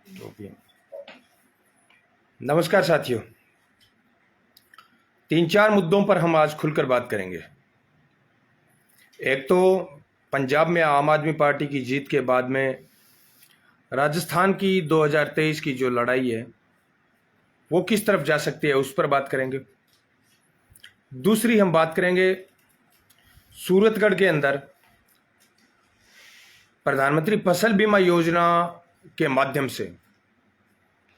जो भी है। नमस्कार साथियों, 3-4 मुद्दों पर हम आज खुलकर बात करेंगे। एक तो पंजाब में आम आदमी पार्टी की जीत के बाद में राजस्थान की 2023 की जो लड़ाई है वो किस तरफ जा सकती है, उस पर बात करेंगे। दूसरी हम बात करेंगे सूरतगढ़ के अंदर प्रधानमंत्री फसल बीमा योजना के माध्यम से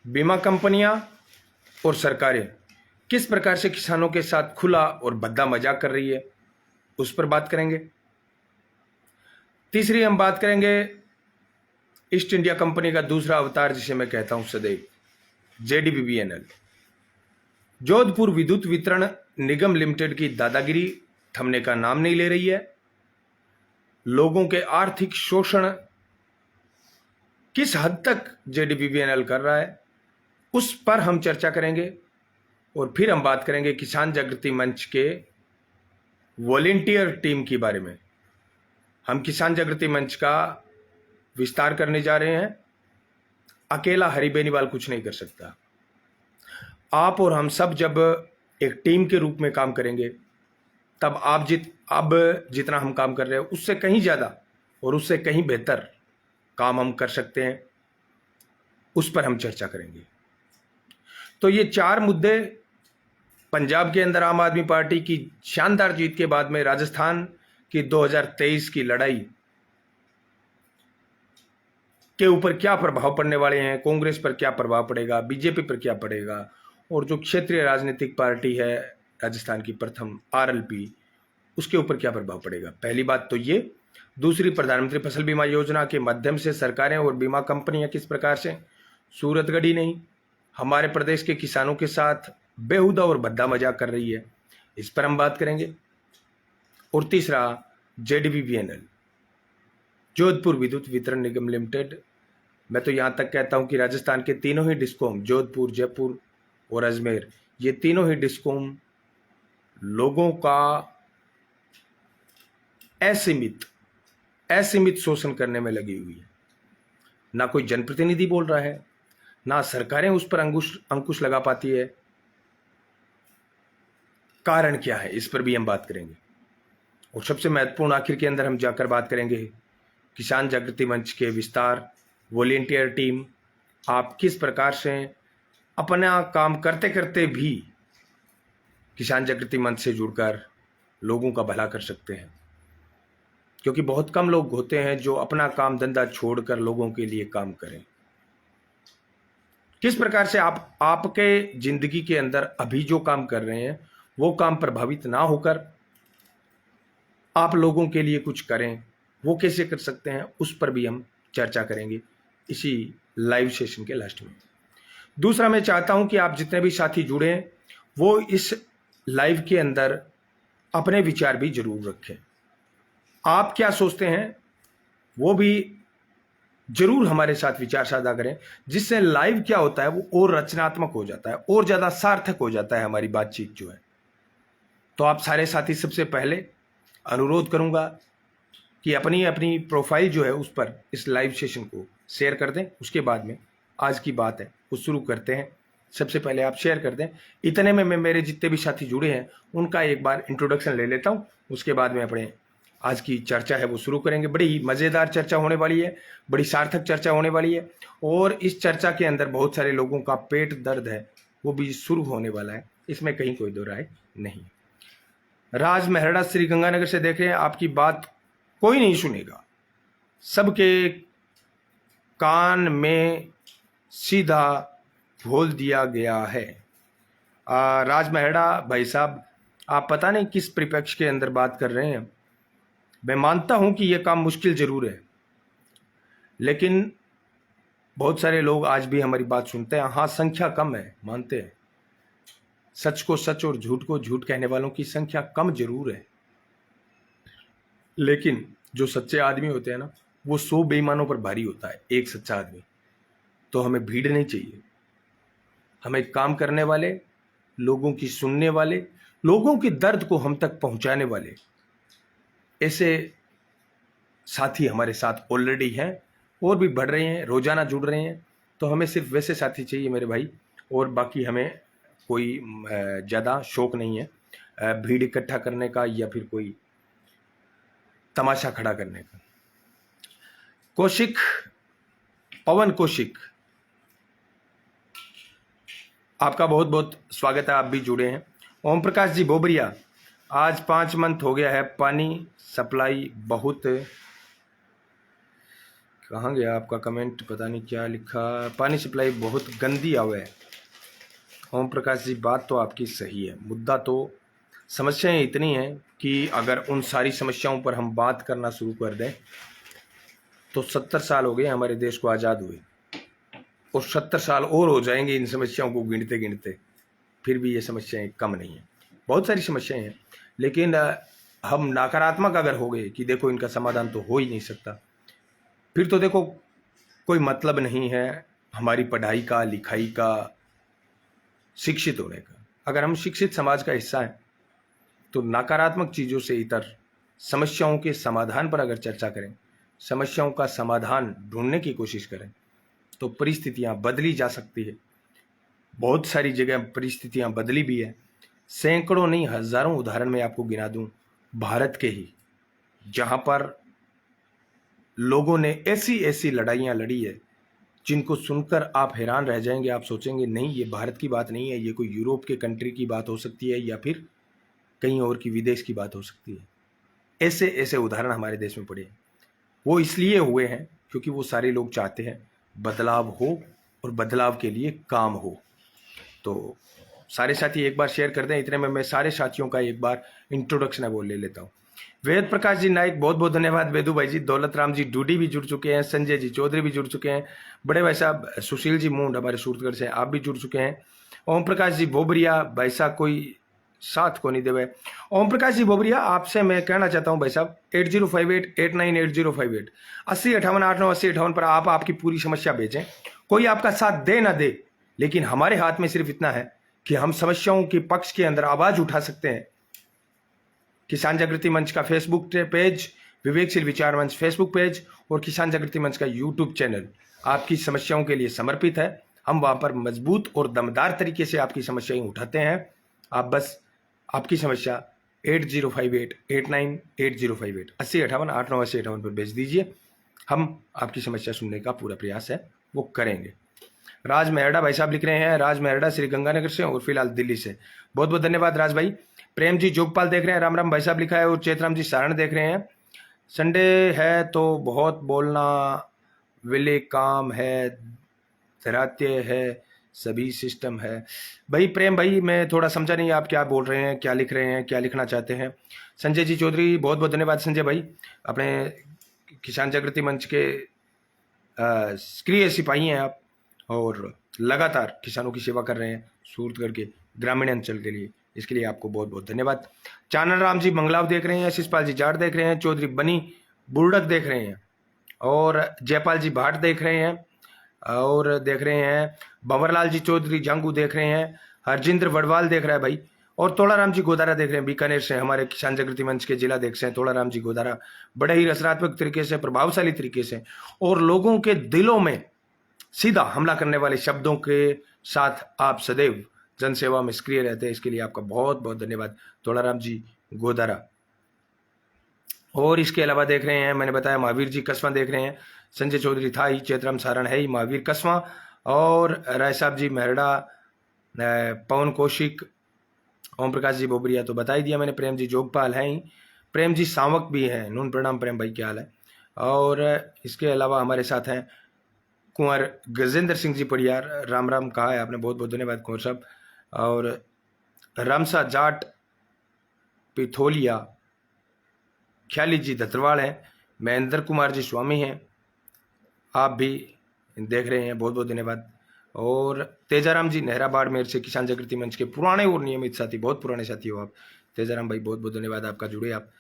बीमा कंपनियां और सरकारें किस प्रकार से किसानों के साथ खुला और भद्दा मजाक कर रही है, उस पर बात करेंगे। तीसरी हम बात करेंगे ईस्ट इंडिया कंपनी का दूसरा अवतार, जिसे मैं कहता हूं सदैव, JDBBNL, जोधपुर विद्युत वितरण निगम लिमिटेड की दादागिरी थमने का नाम नहीं ले रही है। लोगों के आर्थिक शोषण किस हद तक JDBBNL कर रहा है, उस पर हम चर्चा करेंगे। और फिर हम बात करेंगे किसान जागृति मंच के वॉलेंटियर टीम के बारे में। हम किसान जागृति मंच का विस्तार करने जा रहे हैं। अकेला हरि बेनीवाल कुछ नहीं कर सकता। आप और हम सब जब एक टीम के रूप में काम करेंगे तब अब जितना हम काम कर रहे हैं उससे कहीं ज़्यादा और उससे कहीं बेहतर काम हम कर सकते हैं, उस पर हम चर्चा करेंगे। तो ये 4 मुद्दे पंजाब के अंदर आम आदमी पार्टी की शानदार जीत के बाद में राजस्थान की 2023 की लड़ाई के ऊपर क्या प्रभाव पड़ने वाले हैं, कांग्रेस पर क्या प्रभाव पड़ेगा, बीजेपी पर क्या पड़ेगा, और जो क्षेत्रीय राजनीतिक पार्टी है राजस्थान की प्रथम RLP, उसके ऊपर क्या प्रभाव पड़ेगा। पहली बात तो ये। दूसरी, प्रधानमंत्री फसल बीमा योजना के माध्यम से सरकारें और बीमा कंपनियां किस प्रकार से सूरतगढ़ ही नहीं हमारे प्रदेश के किसानों के साथ बेहुदा और भद्दा मजाक कर रही है, इस पर हम बात करेंगे। और तीसरा, JDBBNL, जोधपुर विद्युत वितरण निगम लिमिटेड। मैं तो यहां तक कहता हूं कि राजस्थान के तीनों ही डिस्कॉम, जोधपुर, जयपुर और अजमेर, ये तीनों ही डिस्कॉम लोगों का असीमित शोषण करने में लगी हुई है। ना कोई जनप्रतिनिधि बोल रहा है, ना सरकारें उस पर अंकुश लगा पाती है। कारण क्या है, इस पर भी हम बात करेंगे। और सबसे महत्वपूर्ण, आखिर के अंदर हम जाकर बात करेंगे किसान जागृति मंच के विस्तार, वॉलेंटियर टीम, आप किस प्रकार से अपना काम करते करते भी किसान जागृति मंच से जुड़कर लोगों का भला कर सकते हैं। क्योंकि बहुत कम लोग होते हैं जो अपना काम धंधा छोड़कर लोगों के लिए काम करें। किस प्रकार से आपके जिंदगी के अंदर अभी जो काम कर रहे हैं वो काम प्रभावित ना होकर आप लोगों के लिए कुछ करें, वो कैसे कर सकते हैं, उस पर भी हम चर्चा करेंगे इसी लाइव सेशन के लास्ट में। दूसरा, मैं चाहता हूं कि आप जितने भी साथी जुड़े हैं वो इस लाइव के अंदर अपने विचार भी जरूर रखें। आप क्या सोचते हैं वो भी जरूर हमारे साथ विचार साझा करें, जिससे लाइव क्या होता है वो और रचनात्मक हो जाता है और ज़्यादा सार्थक हो जाता है हमारी बातचीत जो है। तो आप सारे साथी, सबसे पहले अनुरोध करूंगा कि अपनी अपनी प्रोफाइल जो है उस पर इस लाइव सेशन को शेयर कर दें। उसके बाद में आज की बात है वो शुरू करते हैं। सबसे पहले आप शेयर कर दें। इतने में मैं मेरे जितने भी साथी जुड़े हैं उनका एक बार इंट्रोडक्शन ले लेता हूं, उसके बाद में अपने आज की चर्चा है वो शुरू करेंगे। बड़ी मज़ेदार चर्चा होने वाली है, बड़ी सार्थक चर्चा होने वाली है, और इस चर्चा के अंदर बहुत सारे लोगों का पेट दर्द है वो भी शुरू होने वाला है, इसमें कहीं कोई दो राय नहीं। राज मेहरड़ा श्री गंगानगर से देख रहे हैं, आपकी बात कोई नहीं सुनेगा, सबके कान में सीधा घोल दिया गया है। राज मेहरड़ा भाई साहब, आप पता नहीं किस परिप्रेक्ष्य के अंदर बात कर रहे हैं। मैं मानता हूं कि यह काम मुश्किल जरूर है, लेकिन बहुत सारे लोग आज भी हमारी बात सुनते हैं। हाँ, संख्या कम है, मानते हैं। सच को सच और झूठ को झूठ कहने वालों की संख्या कम जरूर है, लेकिन जो सच्चे आदमी होते हैं ना, वो 100 बेईमानों पर भारी होता है एक सच्चा आदमी। तो हमें भीड़ नहीं चाहिए, हमें काम करने वाले, लोगों की सुनने वाले, लोगों के दर्द को हम तक पहुंचाने वाले ऐसे साथी हमारे साथ ऑलरेडी हैं और भी बढ़ रहे हैं, रोजाना जुड़ रहे हैं। तो हमें सिर्फ वैसे साथी चाहिए मेरे भाई, और बाकी हमें कोई ज़्यादा शौक नहीं है भीड़ इकट्ठा करने का या फिर कोई तमाशा खड़ा करने का। कौशिक, पवन कौशिक, आपका बहुत बहुत स्वागत है, आप भी जुड़े हैं। ओम प्रकाश जी बोबरिया, आज 5 मंथ हो गया है, पानी सप्लाई बहुत, कहाँ गया आपका कमेंट, पता नहीं क्या लिखा, पानी सप्लाई बहुत गंदी आवे है। ओम प्रकाश जी बात तो आपकी सही है, मुद्दा तो समस्याएं इतनी हैं कि अगर उन सारी समस्याओं पर हम बात करना शुरू कर दें तो 70 साल हो गए हमारे देश को आज़ाद हुए, और 70 साल और हो जाएंगे इन समस्याओं को गिनते गिनते, फिर भी ये समस्याएं कम नहीं हैं। बहुत सारी समस्याएं हैं, लेकिन हम नकारात्मक अगर हो गए कि देखो इनका समाधान तो हो ही नहीं सकता, फिर तो देखो कोई मतलब नहीं है हमारी पढ़ाई का, लिखाई का, शिक्षित होने का। अगर हम शिक्षित समाज का हिस्सा हैं तो नकारात्मक चीज़ों से इतर समस्याओं के समाधान पर अगर चर्चा करें, समस्याओं का समाधान ढूंढने की कोशिश करें, तो परिस्थितियां बदली जा सकती है। बहुत सारी जगह परिस्थितियां बदली भी है, सैकड़ों नहीं हजारों उदाहरण मैं आपको गिना दूं भारत के ही, जहां पर लोगों ने ऐसी ऐसी लड़ाइयां लड़ी है जिनको सुनकर आप हैरान रह जाएंगे। आप सोचेंगे नहीं ये भारत की बात नहीं है, ये कोई यूरोप के कंट्री की बात हो सकती है या फिर कहीं और की विदेश की बात हो सकती है। ऐसे ऐसे उदाहरण हमारे देश में पड़े हैं। वो इसलिए हुए हैं क्योंकि वो सारे लोग चाहते हैं बदलाव हो और बदलाव के लिए काम हो। तो सारे साथी एक बार शेयर कर दें, इतने में मैं सारे साथियों का एक बार इंट्रोडक्शन है वो ले लेता हूँ। वेद प्रकाश जी नाइक, बहुत बहुत धन्यवाद। वेदू भाई जी, दौलत राम जी डूडी भी जुड़ चुके हैं, संजय जी चौधरी भी जुड़ चुके हैं, बड़े भाई साहब सुशील जी मूंड हमारे सूरतगढ़ से आप भी जुड़ चुके हैं। ओम प्रकाश जी बोबरिया, भाई साहब कोई साथ को नहीं देवे। ओम प्रकाश जी बोबरिया, आपसे मैं कहना चाहता हूं भाई साहब 8058898058 8058898058 पर आप आपकी पूरी समस्या भेजें। कोई आपका साथ दे ना दे, लेकिन हमारे हाथ में सिर्फ इतना है कि हम समस्याओं के पक्ष के अंदर आवाज उठा सकते हैं। किसान जागृति मंच का फेसबुक पेज, विवेकशील विचार मंच फेसबुक पेज और किसान जागृति मंच का यूट्यूब चैनल आपकी समस्याओं के लिए समर्पित है। हम वहां पर मजबूत और दमदार तरीके से आपकी समस्याएं उठाते हैं। आप बस आपकी समस्या 8058898058 8058898058 पर भेज दीजिए, हम आपकी समस्या सुनने का पूरा प्रयास है वो करेंगे। राज मेहरडा भाई साहब लिख रहे हैं, राज मेहरडा श्री गंगानगर से और फिलहाल दिल्ली से, बहुत बहुत धन्यवाद राज भाई। प्रेम जी जोगपाल देख रहे हैं, राम राम भाई साहब लिखा है, और चेतराम जी सारण देख रहे हैं। संडे है तो बहुत बोलना विले काम है, धरात्य है, सभी सिस्टम है। भाई प्रेम भाई मैं थोड़ा समझा नहीं आप क्या बोल रहे हैं, क्या लिख रहे हैं, क्या लिखना चाहते हैं। संजय जी चौधरी, बहुत बहुत धन्यवाद संजय भाई, अपने किसान जागृति मंच के सक्रिय सिपाही हैं आप और लगातार किसानों की सेवा कर रहे हैं सूरतगढ़ के ग्रामीण अंचल के लिए, इसके लिए आपको बहुत बहुत धन्यवाद। चानन राम जी मंगलाव देख रहे हैं, शिषपाल जी जाट देख रहे हैं, चौधरी बनी बुर्डक देख रहे हैं, और जयपाल जी भाट देख रहे हैं, और देख रहे हैं भंवरलाल जी चौधरी जांगू देख रहे हैं, हरजिंद्र वडवाल देख रहा है भाई, और तोड़ाराम जी गोदारा देख रहे हैं बीकानेर से, हमारे किसान जागृति मंच के जिला देख हैं तोड़ाराम जी गोदारा, बड़े ही रचनात्मक तरीके से, प्रभावशाली तरीके से और लोगों के दिलों में सीधा हमला करने वाले शब्दों के साथ आप सदैव जनसेवा में सक्रिय रहते हैं, इसके लिए आपका बहुत बहुत धन्यवाद तोड़ाराम जी गोदारा। और इसके अलावा देख रहे हैं, मैंने बताया महावीर जी कसवा देख रहे हैं, संजय चौधरी था ही, चेतराम सारण है ही, महावीर कसवा, और राय साहब जी मेहरडा, पवन कौशिक, ओम प्रकाश जी बोबरिया तो बता ही दिया मैंने, प्रेम जी जोगपाल हैं ही, प्रेम जी सावक भी हैं, नून प्रणाम प्रेम भाई क्या हाल है। और इसके अलावा हमारे साथ हैं कुंवर गजेंद्र सिंह जी पड़ियार, राम राम कहा है आपने, बहुत बहुत धन्यवाद कुंवर साहब। और रामसा जाट पिथोलिया, ख्याली जी धतरवाड़ हैं, महेंद्र कुमार जी स्वामी हैं, आप भी देख रहे हैं, बहुत बहुत धन्यवाद। और तेजाराम जी नेहरा बाड़मेर से, किसान जागृति मंच के पुराने और नियमित साथी, बहुत पुराने साथी हो आप तेजाराम भाई, बहुत बहुत धन्यवाद आपका, जुड़े आप।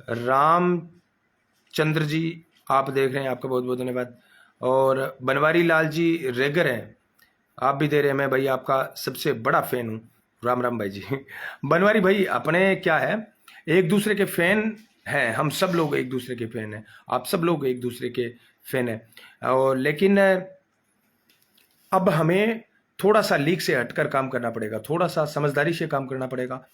रामचंद्र जी आप देख रहे हैं, आपका बहुत बहुत धन्यवाद। और बनवारी लाल जी रेगर हैं, आप भी दे रहे हैं, मैं भाई आपका सबसे बड़ा फैन हूँ, राम राम भाई जी। बनवारी भाई अपने क्या है, एक दूसरे के फैन हैं, हम सब लोग एक दूसरे के फैन हैं, आप सब लोग एक दूसरे के फैन हैं, और लेकिन अब हमें थोड़ा सा लीक से हटकर काम करना पड़ेगा, थोड़ा सा समझदारी से काम करना पड़ेगा,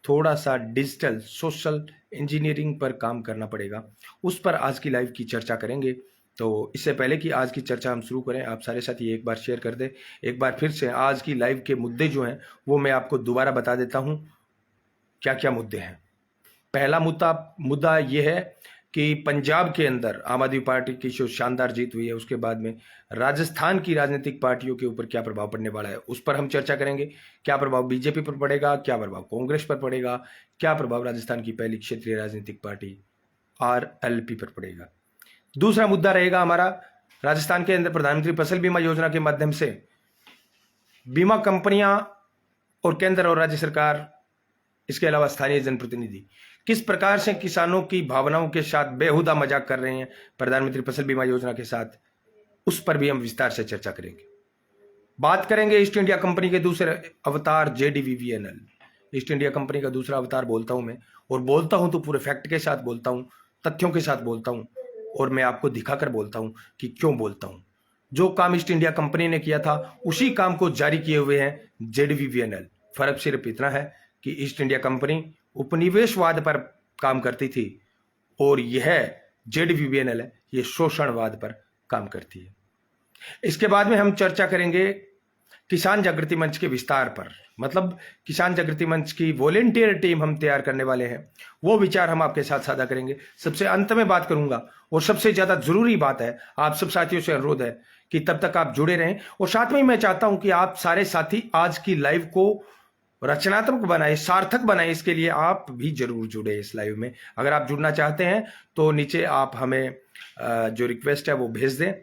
थोड़ा सा डिजिटल सोशल इंजीनियरिंग पर काम करना पड़ेगा। उस पर आज की लाइव की चर्चा करेंगे। तो इससे पहले कि आज की चर्चा हम शुरू करें, आप सारे साथी एक बार शेयर कर दें। एक बार फिर से आज की लाइव के मुद्दे जो हैं वो मैं आपको दोबारा बता देता हूं क्या क्या मुद्दे हैं। पहला मुद्दा ये है कि पंजाब के अंदर आम आदमी पार्टी की जो शानदार जीत हुई है, उसके बाद में राजस्थान की राजनीतिक पार्टियों के ऊपर क्या प्रभाव पड़ने वाला है, उस पर हम चर्चा करेंगे। क्या प्रभाव बीजेपी पर पड़ेगा, क्या प्रभाव कांग्रेस पर पड़ेगा, क्या प्रभाव राजस्थान की पहली क्षेत्रीय राजनीतिक पार्टी आरएलपी पर पड़ेगा। दूसरा मुद्दा रहेगा हमारा, राजस्थान के अंदर प्रधानमंत्री फसल बीमा योजना के माध्यम से बीमा कंपनियां और केंद्र और राज्य सरकार, इसके अलावा स्थानीय जनप्रतिनिधि किस प्रकार से किसानों की भावनाओं के साथ बेहुदा मजाक कर रहे हैं प्रधानमंत्री फसल बीमा योजना के साथ, उस पर भी हम विस्तार से चर्चा करेंगे। बात करेंगे ईस्ट इंडिया कंपनी के दूसरे अवतार जेडीवीवीएनएल। ईस्ट इंडिया कंपनी का दूसरा अवतार बोलता हूं मैं, और बोलता हूं तो पूरे फैक्ट के साथ बोलता हूं, तथ्यों के साथ बोलता हूं, और मैं आपको दिखाकर बोलता हूं कि क्यों बोलता हूं। जो काम ईस्ट इंडिया कंपनी ने किया था उसी काम को जारी किए हुए हैं जेडीवीवीएनएल। फर्क सिर्फ इतना है कि ईस्ट इंडिया कंपनी उपनिवेशवाद पर काम करती थी और यह जेडीवीवीएनएल है, ये शोषणवाद पर काम करती है। इसके बाद में हम चर्चा करेंगे किसान जागृति मंच के विस्तार पर, मतलब किसान जागृति मंच की वॉलेंटियर टीम हम तैयार करने वाले हैं, वो विचार हम आपके साथ साझा करेंगे। सबसे अंत में बात करूंगा, और सबसे ज्यादा जरूरी बात है, आप सब साथियों से अनुरोध है कि तब तक आप जुड़े रहें। और साथ में मैं चाहता हूं कि आप सारे साथी आज की लाइव को रचनात्मक बनाए, सार्थक बनाए, इसके लिए आप भी जरूर जुड़े इस लाइव में। अगर आप जुड़ना चाहते हैं तो नीचे आप हमें जो रिक्वेस्ट है वो भेज दें।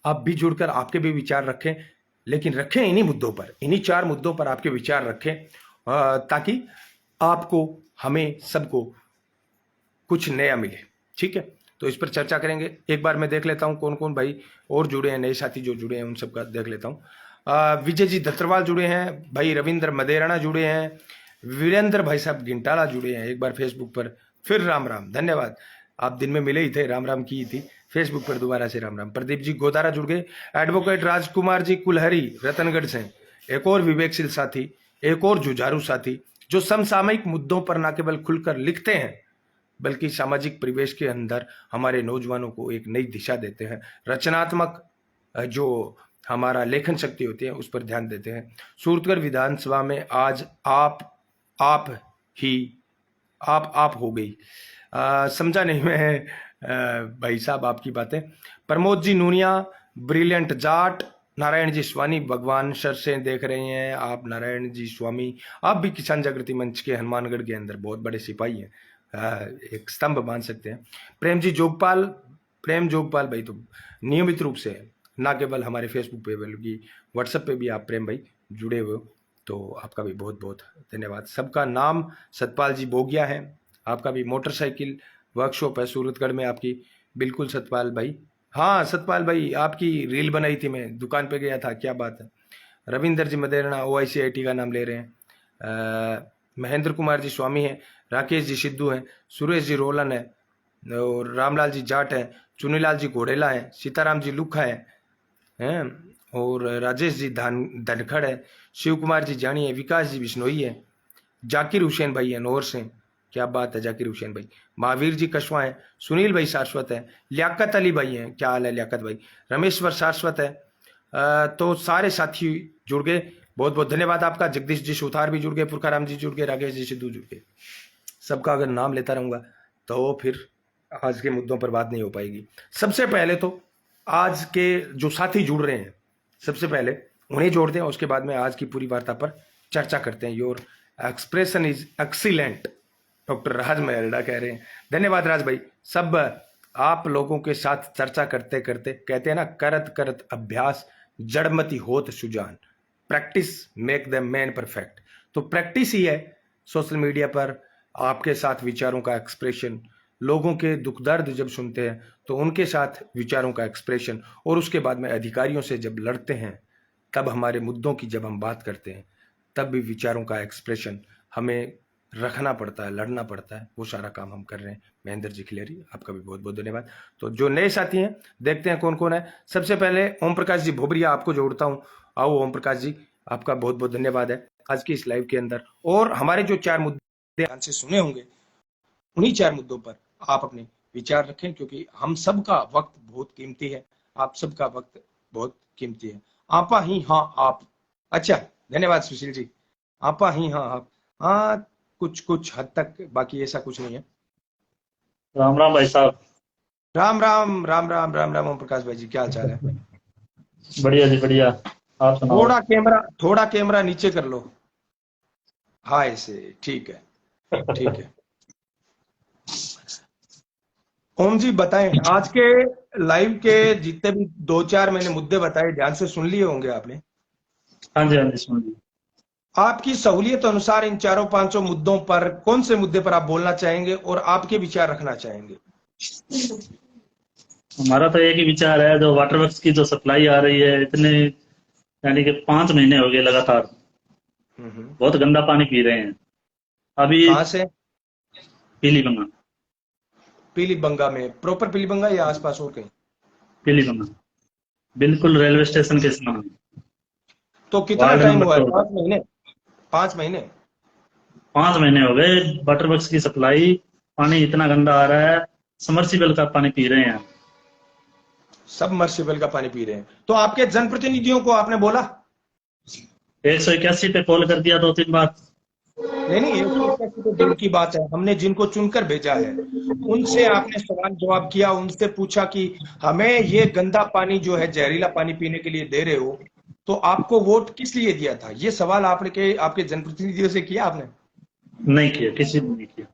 आप भी जुड़कर आपके भी विचार रखें, लेकिन रखें इन्हीं मुद्दों पर, इन्हीं 4 मुद्दों पर आपके विचार रखें, ताकि आपको, हमें, सबको कुछ नया मिले। ठीक है, तो इस पर चर्चा करेंगे। एक बार मैं देख लेता हूं कौन कौन भाई और जुड़े हैं, नए साथी जो जुड़े हैं उन सबका देख लेता हूं। विजय जी दत्तरवाल जुड़े हैं, भाई रविंद्र मदेराना जुड़े हैं, वीरेंद्र भाई साहब गिंटाला जुड़े हैं एक बार फेसबुक पर, फिर राम राम, धन्यवाद। आप दिन में मिले ही थे, राम राम की थी, फेसबुक पर दोबारा से राम राम। प्रदीप जी गोदारा जुड़ गए, एडवोकेट राजकुमार जी कुलहरी रतनगढ़ से, एक और विवेकशील साथी, एक और जुझारू साथी जो समसामयिक मुद्दों पर न केवल खुलकर लिखते हैं बल्कि सामाजिक परिवेश के अंदर हमारे नौजवानों को एक नई दिशा देते हैं, रचनात्मक जो हमारा लेखन शक्ति होती है उस पर ध्यान देते हैं। सूरतगढ़ विधानसभा में आज आप हो गई, समझा नहीं मैं भाई साहब आपकी बातें। प्रमोद जी नूनिया, ब्रिलियंट जाट, नारायण जी स्वामी भगवान सर से देख रहे हैं आप, नारायण जी स्वामी, आप भी किसान जागृति मंच के हनुमानगढ़ के अंदर बहुत बड़े सिपाही हैं, एक स्तंभ मान सकते हैं। प्रेम जोगपाल भाई तो नियमित रूप से ना केवल हमारे फेसबुक पे बल्कि व्हाट्सएप पे भी आप प्रेम भाई जुड़े हुए हो, तो आपका भी बहुत बहुत धन्यवाद। सबका नाम सतपाल जी बोगिया है, आपका भी मोटरसाइकिल वर्कशॉप है सूरतगढ़ में आपकी, बिल्कुल सतपाल भाई। हाँ सतपाल भाई, आपकी रील बनाई थी, मैं दुकान पे गया था, क्या बात है। रविंदर जी मदेरणा OICIT का नाम ले रहे हैं, महेंद्र कुमार जी स्वामी हैं, राकेश जी सिद्धू हैं, सुरेश जी रोलन है, और रामलाल जी जाट हैं, चुनीलाल जी घोड़ेला हैं, सीताराम जी लुखा हैं, और राजेश जी धनखड़ है, शिव कुमार जी जानी है, विकास जी बिश्नोई है, जाकिर हुसैन भाई है नौर से, क्या बात है जाकिर हुसैन भाई, महावीर जी कशवा है, सुनील भाई सारस्वत है, लियाकत अली भाई हैं, क्या हाल है लियाकत भाई, रमेश्वर सारस्वत है। तो सारे साथी जुड़ गए, बहुत बहुत धन्यवाद आपका। जगदीश जी सुथार भी जुड़ गए, पुरखाराम जी जुड़ गए, राकेश जी सिद्धू जुड़ गए। सबका अगर नाम लेता रहूंगा तो फिर आज के मुद्दों पर बात नहीं हो पाएगी। सबसे पहले तो आज के जो साथी जुड़ रहे हैं, सबसे पहले उन्हें जोड़ते हैं, उसके बाद में आज की पूरी वार्ता पर चर्चा करते हैं। Your expression is excellent, doctor Raj Mehrda कह रहे हैं, धन्यवाद राज भाई। सब आप लोगों के साथ चर्चा करते करते, कहते हैं ना करत करत अभ्यास जड़मति होत सुजान, practice make the man perfect. तो प्रैक्टिस ही है सोशल मीडिया पर आपके साथ विचारों का एक्सप्रेशन, लोगों के दुख दर्द जब सुनते हैं तो उनके साथ विचारों का एक्सप्रेशन, और उसके बाद में अधिकारियों से जब लड़ते हैं, तब हमारे मुद्दों की जब हम बात करते हैं, तब भी विचारों का एक्सप्रेशन हमें रखना पड़ता है, लड़ना पड़ता है, वो सारा काम हम कर रहे हैं। महेंद्र जी खिलेरी, आपका भी बहुत बहुत धन्यवाद। तो जो नए साथी हैं, देखते हैं कौन कौन है। सबसे पहले ओम प्रकाश जी भोबरिया, आपको जोड़ता हूं। आओ ओम प्रकाश जी, आपका बहुत बहुत धन्यवाद है आज की इस लाइव के अंदर। और हमारे जो 4 मुद्दे ध्यान से सुने होंगे, उन्हीं 4 मुद्दों पर आप अपने विचार रखें, क्योंकि हम सबका वक्त बहुत कीमती है, आप सबका वक्त बहुत कीमती है। आपा ही हाँ आप, अच्छा धन्यवाद सुशील जी। आपा ही हाँ आप, हाँ कुछ कुछ हद तक, बाकी ऐसा कुछ नहीं है। राम राम भाई साहब। राम राम राम राम राम राम ओम प्रकाश भाई जी, क्या हाल चाल है? बढ़िया जी बढ़िया। आप सुनाओ। थोड़ा कैमरा नीचे कर लो। हाँ ऐसे ठीक है, ठीक है। ओम जी बताएं, आज के लाइव के जितने भी 2-4 मैंने मुद्दे बताए, ध्यान से सुन लिए होंगे आपने। हाँ जी हाँ जी सुन ली। आपकी सहूलियत अनुसार इन 400-500 मुद्दों पर कौन से मुद्दे पर आप बोलना चाहेंगे और आपके विचार रखना चाहेंगे? हमारा तो एक ही विचार है, जो वाटर वर्क्स की जो सप्लाई आ रही है इतने, यानी कि 5 महीने हो गए लगातार, हम्म। बहुत गंदा पानी पी रहे हैं अभी। कहाँ से? पीलीबंगा। पीलीबंगा में प्रॉपर पीलीबंगा या आसपास और कहीं? पीलीबंगा, बिल्कुल रेलवे स्टेशन के सामने। तो कितना वार्ड टाइम नंबर हुआ है? 14। 5 महीने? 5 महीने? 5 महीने हो गए वाटर वर्क्स की सप्लाई, पानी इतना गंदा आ रहा है, समरसीबल का पानी पी रहे हैं। सबमर्सिबल का पानी पी रहे हैं? तो आपके जनप्रतिनिधियों को आपने बोला? 181 पे कॉल कर दिया 2-3 बार। नहीं नहीं, 181 तो दूर की बात है, हमने जिनको चुनकर भेजा है उनसे आपने सवाल जवाब किया, उनसे पूछा कि हमें ये गंदा पानी जो है, जहरीला पानी पीने के लिए दे रहे हो, तो आपको वोट किस लिए दिया था? ये सवाल आपने आपके जनप्रतिनिधियों से किया आपने? नहीं किया, किसी ने नहीं किया।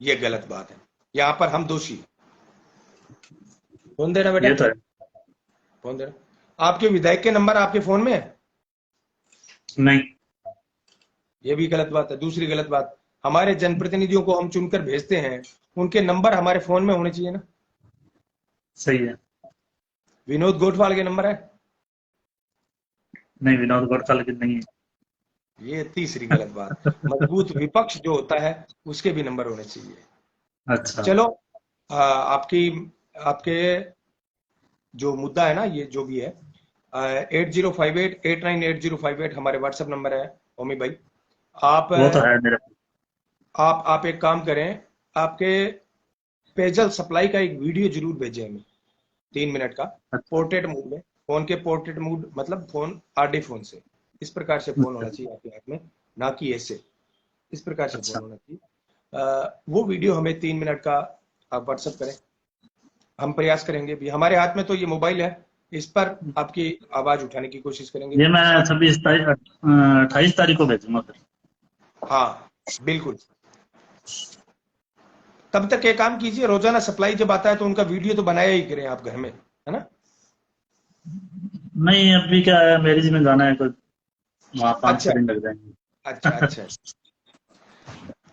ये गलत बात है, यहाँ पर हम दोषी। फोन देना बेटा, ये तो है। फोन देना। आपके विधायक के नंबर आपके फोन में है? नहीं। ये भी गलत बात है। दूसरी गलत बात, हमारे जनप्रतिनिधियों को हम चुनकर भेजते हैं, उनके नंबर हमारे फोन में होने चाहिए ना। सही है। विनोद गोठवाल के नंबर है? नहीं, विनोद गौड़ताल की नहीं है। ये तीसरी गलत बात। मजबूत विपक्ष जो होता है उसके भी नंबर होने चाहिए। अच्छा। चलो, आपकी आपके जो मुद्दा है ना, ये जो भी है, 8058 898058 हमारे व्हाट्सएप नंबर है ओमी भाई। आप वो तो है मेरे आप एक काम करें, आपके पेयजल सप्लाई का एक वीडियो जरूर भेजें हमें, 3 मिनट का, पास। पोर्ट्रेट मोड में। फोन के पोर्ट्रेट मोड मतलब फोन आरडी फोन से, इस प्रकार से फोन अच्छा। होना चाहिए आपके हाथ में, ना कि ऐसे। इस प्रकार से फोन अच्छा। होना चाहिए। वो वीडियो हमें 3 मिनट का आप व्हाट्सएप करें, हम प्रयास करेंगे भी। हमारे हाथ में तो ये मोबाइल है, इस पर आपकी आवाज उठाने की कोशिश करेंगे। ये मैं साथ, 28 तारीख को भेजूंगा फिर। हाँ बिल्कुल। तब तक एक काम कीजिए, रोजाना सप्लाई जब आता है तो उनका वीडियो तो बनाया ही करें आप घर में, है ना? नहीं, अभी क्या है, मैरिज में जाना है कोई, वहाँ पाँच अच्छा छह दिन लग जाएंगे। अच्छा अच्छा।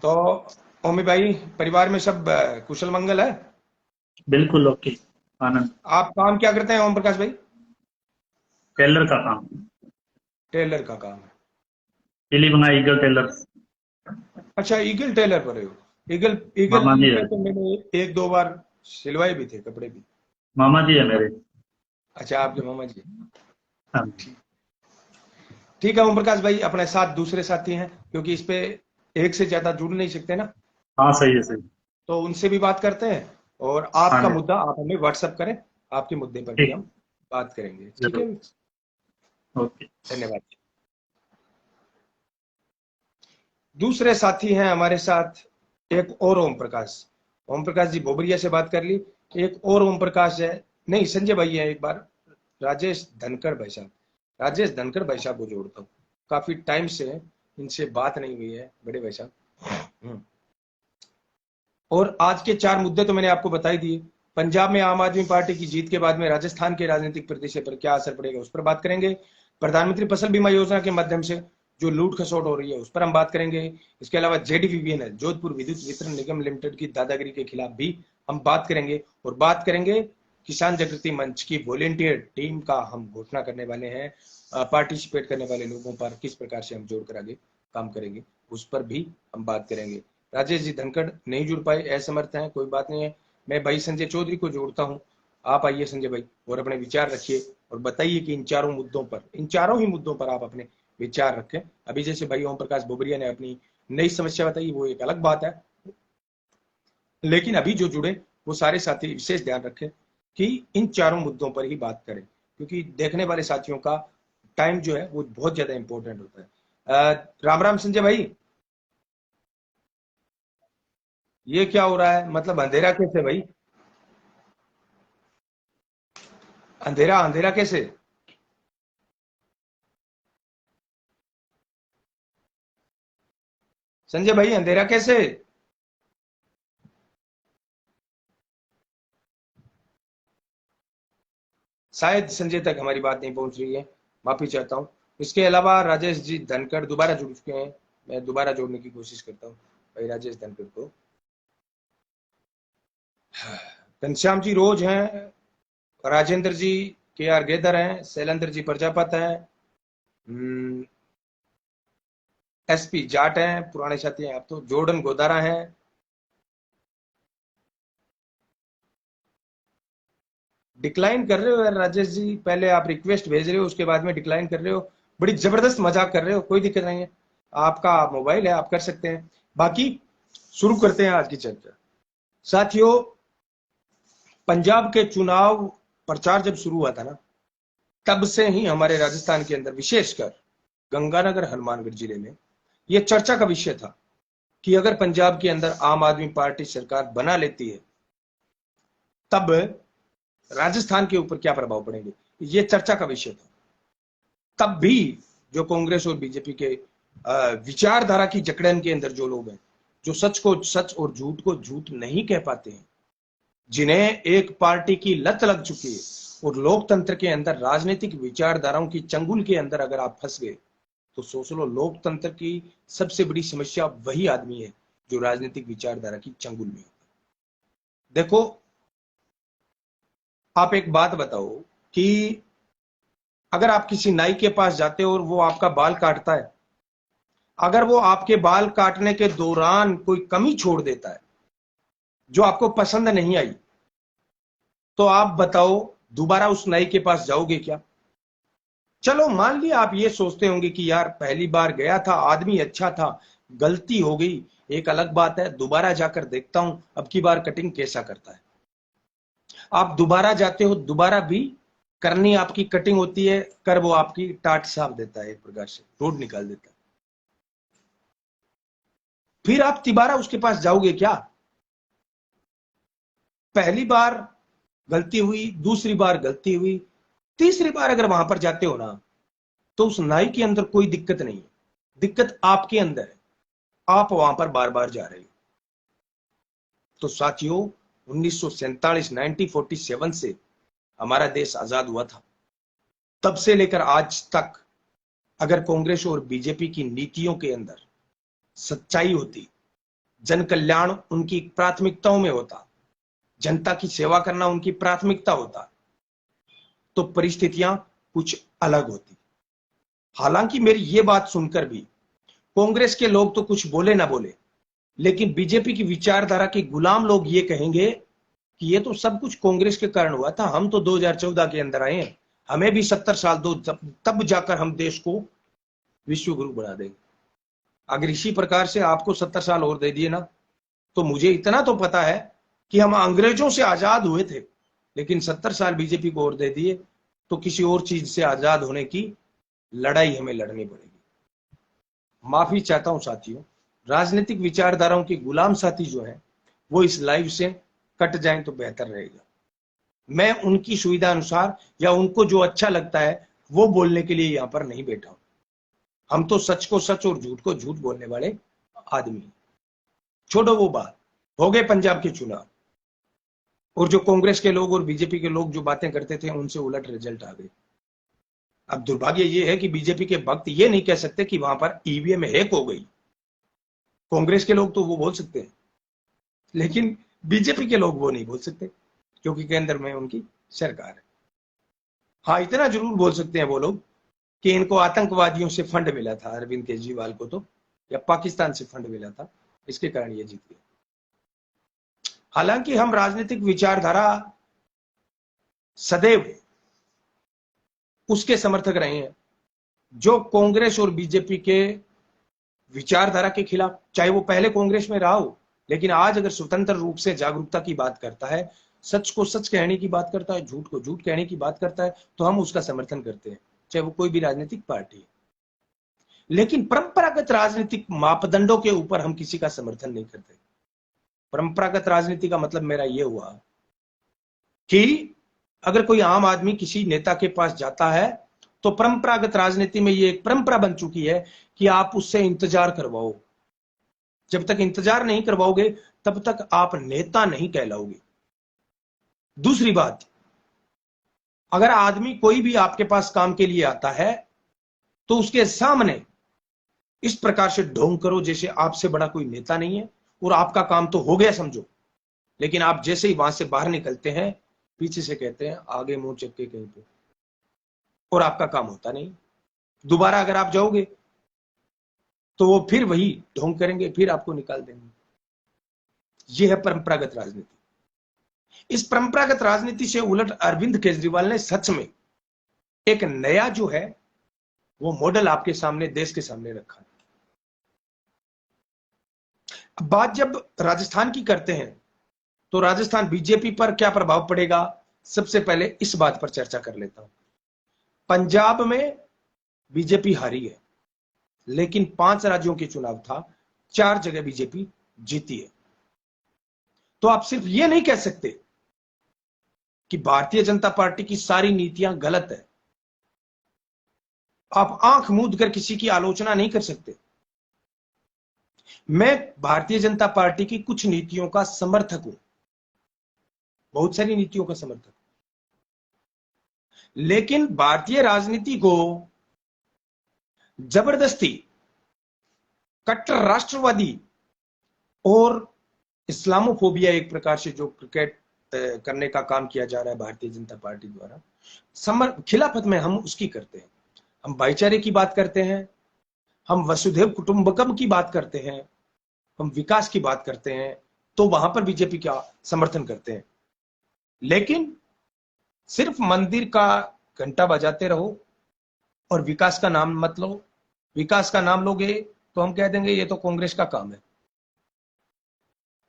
तो ओमी भाई, परिवार में सब कुशल मंगल है? बिल्कुल ओके। आनंद। आप काम क्या करते हैं ओम प्रकाश भाई? टेलर का काम। टेलर का काम है? Pilibanga eagle tailor. अच्छा, ईगल टेलर पर हो? ईगल ईगल मामा जी है। पे तो मैंने 1-2 बार सिलवाए भी थे कपड़े भी। मामा जी है मेरे। अच्छा, आपके मामा जी? हाँ। ठीक है ओम प्रकाश भाई, अपने साथ दूसरे साथी हैं, क्योंकि इस पे एक से ज्यादा जुड़ नहीं सकते ना, हाँ सही है सही। तो उनसे भी बात करते हैं। और हाँ आपका जी। मुद्दा आप हमें व्हाट्सअप करें, आपके मुद्दे पर भी ठीक। हम बात करेंगे, ठीक है? जरूर। ओके। धन्यवाद। दूसरे साथी हैं हमारे साथ, एक और ओम प्रकाश। ओम प्रकाश जी भोबरिया से बात कर ली, एक और ओम प्रकाश है, नहीं संजय भाई है, एक बार राजेश धनखड़ भाई साहब। राजेश धनखड़ भाई साहब को जोड़ता हूँ, काफी टाइम से इनसे बात नहीं हुई है बड़े भाई साहब। और आज के 4 मुद्दे तो मैंने आपको बता ही दिए। पंजाब में आम आदमी पार्टी की जीत के बाद में राजस्थान के राजनीतिक परिदृश्य पर क्या असर पड़ेगा, उस पर बात करेंगे। प्रधानमंत्री फसल बीमा योजना के माध्यम से जो लूट खसोट हो रही है उस पर हम बात करेंगे। इसके अलावा जेडीवीवीएनएल, जोधपुर विद्युत वितरण निगम लिमिटेड की दादागिरी के खिलाफ भी हम बात करेंगे। और बात करेंगे किसान जागृति मंच की वॉलेंटियर टीम का हम घोषणा करने वाले हैं, पार्टिसिपेट करने वाले लोगों पर किस प्रकार से हम जोड़ कर आगे काम करेंगे, उस पर भी हम बात करेंगे। राजेश जी धनखड़ नहीं जुड़ पाए, असमर्थ हैं, कोई बात नहीं है। मैं भाई संजय चौधरी को जोड़ता हूं। आप आइए संजय भाई और अपने विचार रखिए और बताइए कि इन चारों मुद्दों पर, इन चारों ही मुद्दों पर आप अपने विचार रखें। अभी जैसे भाई ओम प्रकाश बोबरिया ने अपनी नई समस्या बताई, वो एक अलग बात है, लेकिन अभी जो जुड़े वो सारे साथी विशेष ध्यान रखें कि इन चारों मुद्दों पर ही बात करें, क्योंकि देखने वाले साथियों का टाइम जो है वो बहुत ज्यादा इंपॉर्टेंट होता है। राम राम संजय भाई। ये क्या हो रहा है, मतलब अंधेरा कैसे भाई? अंधेरा अंधेरा कैसे? संजय भाई अंधेरा कैसे? शायद संजय तक हमारी बात नहीं पहुंच रही है, माफी चाहता हूं। इसके अलावा राजेश जी धनखड़ दोबारा जुड़ चुके हैं, मैं दोबारा जोड़ने की कोशिश करता हूं भाई राजेश धनखड़ को। घनश्याम जी रोज हैं, राजेंद्र जी के आर गेदर हैं, शैलेंद्र जी प्रजापत हैं, एसपी जाट हैं, पुराने साथी हैं, अब तो जॉर्डन गोदारा हैं। डिक्लाइन कर रहे हो यार राजेश जी, पहले आप रिक्वेस्ट भेज रहे हो उसके बाद में डिक्लाइन कर रहे हो, बड़ी जबरदस्त मजाक कर रहे हो। कोई दिक्कत नहीं है, आपका मोबाइल है, आप कर सकते हैं। बाकी शुरू करते हैं आज की चर्चा। साथियों, पंजाब के चुनाव प्रचार जब शुरू हुआ था ना, तब से ही हमारे राजस्थान के अंदर, विशेषकर गंगानगर हनुमानगढ़ जिले में, यह चर्चा का विषय था कि अगर पंजाब के अंदर आम आदमी पार्टी सरकार बना लेती है तब राजस्थान के ऊपर क्या प्रभाव पड़ेंगे, ये चर्चा का विषय था। तब भी जो कांग्रेस और बीजेपी के विचारधारा की जकड़न के अंदर जो लोग हैं, जो सच को सच और झूठ को झूठ नहीं कह पाते हैं, जिन्हें एक पार्टी की लत लग चुकी है, और लोकतंत्र के अंदर राजनीतिक विचारधाराओं की चंगुल के अंदर अगर आप फंस गए तो सोच लो, लोकतंत्र की सबसे बड़ी समस्या वही आदमी है जो राजनीतिक विचारधारा की चंगुल में होता है। देखो, आप एक बात बताओ कि अगर आप किसी नाई के पास जाते हो और वो आपका बाल काटता है, अगर वो आपके बाल काटने के दौरान कोई कमी छोड़ देता है जो आपको पसंद नहीं आई, तो आप बताओ दोबारा उस नाई के पास जाओगे क्या? चलो मान लिया आप ये सोचते होंगे कि यार पहली बार गया था, आदमी अच्छा था, गलती हो गई, एक अलग बात है, दोबारा जाकर देखता हूं अब की बार कटिंग कैसा करता है। आप दोबारा जाते हो, दोबारा भी करनी आपकी कटिंग होती है, कर वो आपकी टाट साफ देता है, एक प्रकार से रोड निकाल देता है। फिर आप तिबारा उसके पास जाओगे क्या? पहली बार गलती हुई, दूसरी बार गलती हुई, तीसरी बार अगर वहां पर जाते हो ना, तो उस नाई के अंदर कोई दिक्कत नहीं है, दिक्कत आपके अंदर है, आप वहां पर बार बार जा रहे हो। तो साथियों, 1947 1947 से हमारा देश आजाद हुआ था, तब से लेकर आज तक अगर कांग्रेस और बीजेपी की नीतियों के अंदर सच्चाई होती, जन कल्याण उनकी प्राथमिकताओं में होता, जनता की सेवा करना उनकी प्राथमिकता होता, तो परिस्थितियां कुछ अलग होती। हालांकि मेरी ये बात सुनकर भी कांग्रेस के लोग तो कुछ बोले ना बोले, लेकिन बीजेपी की विचारधारा के गुलाम लोग ये कहेंगे कि ये तो सब कुछ कांग्रेस के कारण हुआ था, हम तो 2014 के अंदर आए हैं, हमें भी 70 साल दो, तब जाकर हम देश को विश्व गुरु बना देंगे। अगर इसी प्रकार से आपको 70 साल और दे दिए ना, तो मुझे इतना तो पता है कि हम अंग्रेजों से आजाद हुए थे, लेकिन 70 साल बीजेपी को और दे दिए तो किसी और चीज से आजाद होने की लड़ाई हमें लड़नी पड़ेगी। माफी चाहता हूं साथियों, राजनीतिक विचारधाराओं के गुलाम साथी जो है वो इस लाइव से कट जाएं तो बेहतर रहेगा। मैं उनकी सुविधा अनुसार या उनको जो अच्छा लगता है वो बोलने के लिए यहां पर नहीं बैठा हूं। हम तो सच को सच और झूठ को झूठ बोलने वाले आदमी। छोड़ो वो बात, हो गए पंजाब के चुनाव, और जो कांग्रेस के लोग और बीजेपी के लोग जो बातें करते थे उनसे उलट रिजल्ट आ गए। अब दुर्भाग्य ये है कि बीजेपी के भक्त ये नहीं कह सकते कि वहां पर ईवीएम हैक हो गई। कांग्रेस के लोग तो वो बोल सकते हैं, लेकिन बीजेपी के लोग वो नहीं बोल सकते, क्योंकि केंद्र में उनकी सरकार है। हाँ, इतना जरूर बोल सकते हैं वो लोग कि इनको आतंकवादियों से फंड मिला था, अरविंद केजरीवाल को तो, या पाकिस्तान से फंड मिला था, इसके कारण ये जीत गए। हालांकि हम राजनीतिक विचारधारा सदैव उसके समर्थक रहे हैं जो कांग्रेस और बीजेपी के विचारधारा के खिलाफ, चाहे वो पहले कांग्रेस में रहा हो, लेकिन आज अगर स्वतंत्र रूप से जागरूकता की बात करता है, सच को सच कहने की बात करता है, झूठ को झूठ कहने की बात करता है, तो हम उसका समर्थन करते हैं, चाहे वो कोई भी राजनीतिक पार्टी है। लेकिन परंपरागत राजनीतिक मापदंडों के ऊपर हम किसी का समर्थन नहीं करते। परंपरागत राजनीति का मतलब मेरा यह हुआ कि अगर कोई आम आदमी किसी नेता के पास जाता है तो परंपरागत राजनीति में यह एक परंपरा बन चुकी है कि आप उससे इंतजार करवाओ। जब तक इंतजार नहीं करवाओगे तब तक आप नेता नहीं कहलाओगे। दूसरी बात, अगर आदमी कोई भी आपके पास काम के लिए आता है तो उसके सामने इस प्रकार से ढोंग करो जैसे आपसे बड़ा कोई नेता नहीं है और आपका काम तो हो गया समझो। लेकिन आप जैसे ही वहां से बाहर निकलते हैं, पीछे से कहते हैं आगे मुंह चुक के कहीं पे, और आपका काम होता नहीं। दोबारा अगर आप जाओगे तो वो फिर वही ढोंग करेंगे, फिर आपको निकाल देंगे। यह है परंपरागत राजनीति। इस परंपरागत राजनीति से उलट अरविंद केजरीवाल ने सच में एक नया जो है वो मॉडल आपके सामने, देश के सामने रखा है। अब बात जब राजस्थान की करते हैं तो राजस्थान बीजेपी पर क्या प्रभाव पड़ेगा, सबसे पहले इस बात पर चर्चा कर लेता हूं। पंजाब में बीजेपी हारी है, लेकिन 5 राज्यों के चुनाव था, 4 जगह बीजेपी जीती है। तो आप सिर्फ यह नहीं कह सकते कि भारतीय जनता पार्टी की सारी नीतियां गलत है। आप आंख मूंद कर किसी की आलोचना नहीं कर सकते। मैं भारतीय जनता पार्टी की कुछ नीतियों का समर्थक हूं, बहुत सारी नीतियों का समर्थक, लेकिन भारतीय राजनीति को जबरदस्ती कट्टर राष्ट्रवादी और इस्लामोफोबिया एक प्रकार से जो क्रिकेट करने का काम किया जा रहा है भारतीय जनता पार्टी द्वारा, खिलाफत में हम उसकी करते हैं। हम भाईचारे की बात करते हैं, हम वसुधैव कुटुंबकम की बात करते हैं, हम विकास की बात करते हैं, तो वहां पर बीजेपी का समर्थन करते हैं। लेकिन सिर्फ मंदिर का घंटा बजाते रहो और विकास का नाम मत लो। विकास का नाम लोगे तो हम कह देंगे ये तो कांग्रेस का काम है।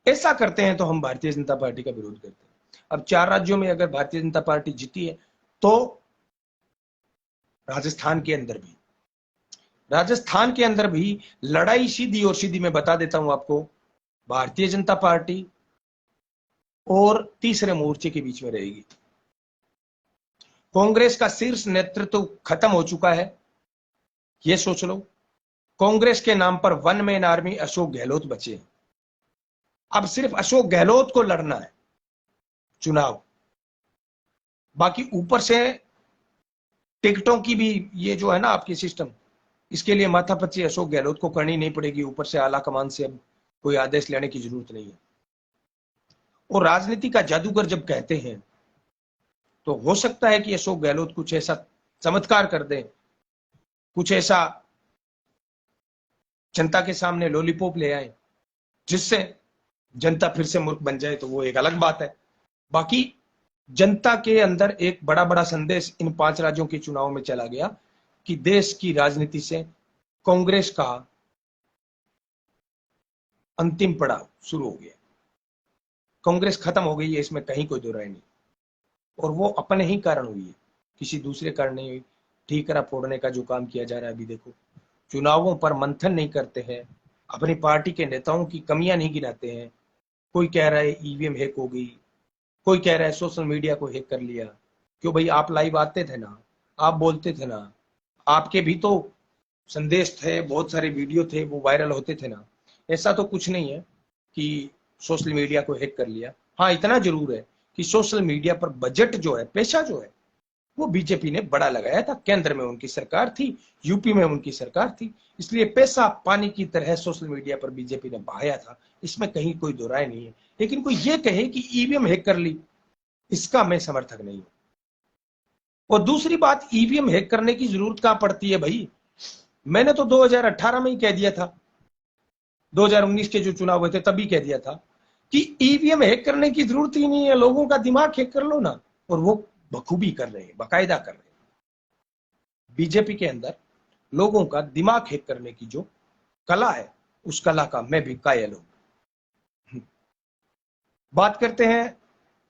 ऐसा करते हैं तो हम भारतीय जनता पार्टी का विरोध करते हैं। अब 4 राज्यों में अगर भारतीय जनता पार्टी जीती है तो राजस्थान के अंदर भी लड़ाई सीधी और सीधी मैं बता देता हूं आपको, भारतीय जनता पार्टी और तीसरे मोर्चे के बीच में रहेगी। कांग्रेस का शीर्ष नेतृत्व खत्म हो चुका है, यह सोच लो। कांग्रेस के नाम पर one man army Ashok Gehlot बचे हैं। अब सिर्फ अशोक गहलोत को लड़ना है चुनाव, बाकी ऊपर से टिकटों की भी ये जो है ना आपकी सिस्टम, इसके लिए माथापच्ची अशोक गहलोत को करनी नहीं पड़ेगी। ऊपर से आला कमान से अब कोई आदेश लेने की जरूरत नहीं है। और राजनीति का जादूगर जब कहते हैं तो हो सकता है कि अशोक गहलोत कुछ ऐसा चमत्कार कर दे, कुछ ऐसा जनता के सामने लॉलीपॉप ले आए जिससे जनता फिर से मूर्ख बन जाए, तो वो एक अलग बात है। बाकी जनता के अंदर एक बड़ा बड़ा संदेश इन 5 राज्यों के चुनाव में चला गया कि देश की राजनीति से कांग्रेस का अंतिम पड़ाव शुरू हो गया। कांग्रेस खत्म हो गई है, इसमें कहीं कोई दो राय नहीं। और वो अपने ही कारण हुई है, किसी दूसरे कारण नहीं हुई। ठीकरा फोड़ने का जो काम किया जा रहा है, अभी देखो, चुनावों पर मंथन नहीं करते हैं, अपनी पार्टी के नेताओं की कमियां नहीं गिनाते हैं। कोई कह रहा है ईवीएम हैक हो गई, कोई कह रहा है सोशल मीडिया को हैक कर लिया। क्यों भाई, आप लाइव आते थे ना, आप बोलते थे ना, आपके भी तो संदेश थे, बहुत सारे वीडियो थे, वो वायरल होते थे ना। ऐसा तो कुछ नहीं है कि सोशल मीडिया को हैक कर लिया। हाँ, इतना जरूर है कि सोशल मीडिया पर बजट जो है, पैसा जो है, वो बीजेपी ने बड़ा लगाया था। केंद्र में उनकी सरकार थी, यूपी में उनकी सरकार थी, इसलिए पैसा पानी की तरह सोशल मीडिया पर बीजेपी ने बहाया था, इसमें कहीं कोई दो राय नहीं है। लेकिन कोई ये कहे कि ईवीएम हैक कर ली, इसका मैं समर्थक नहीं हूं। और दूसरी बात, ईवीएम हैक करने की जरूरत कहां पड़ती है भाई? मैंने तो 2018 में ही कह दिया था, 2019 के जो चुनाव हुए थे तभी कह दिया था कि ईवीएम हैक करने की जरूरत ही नहीं है, लोगों का दिमाग हैक कर लो ना। और वो बखूबी कर रहे हैं, बाकायदा कर रहे हैं। बीजेपी के अंदर लोगों का दिमाग हैक करने की जो कला है, उस कला का मैं भी कायल हूं। बात करते हैं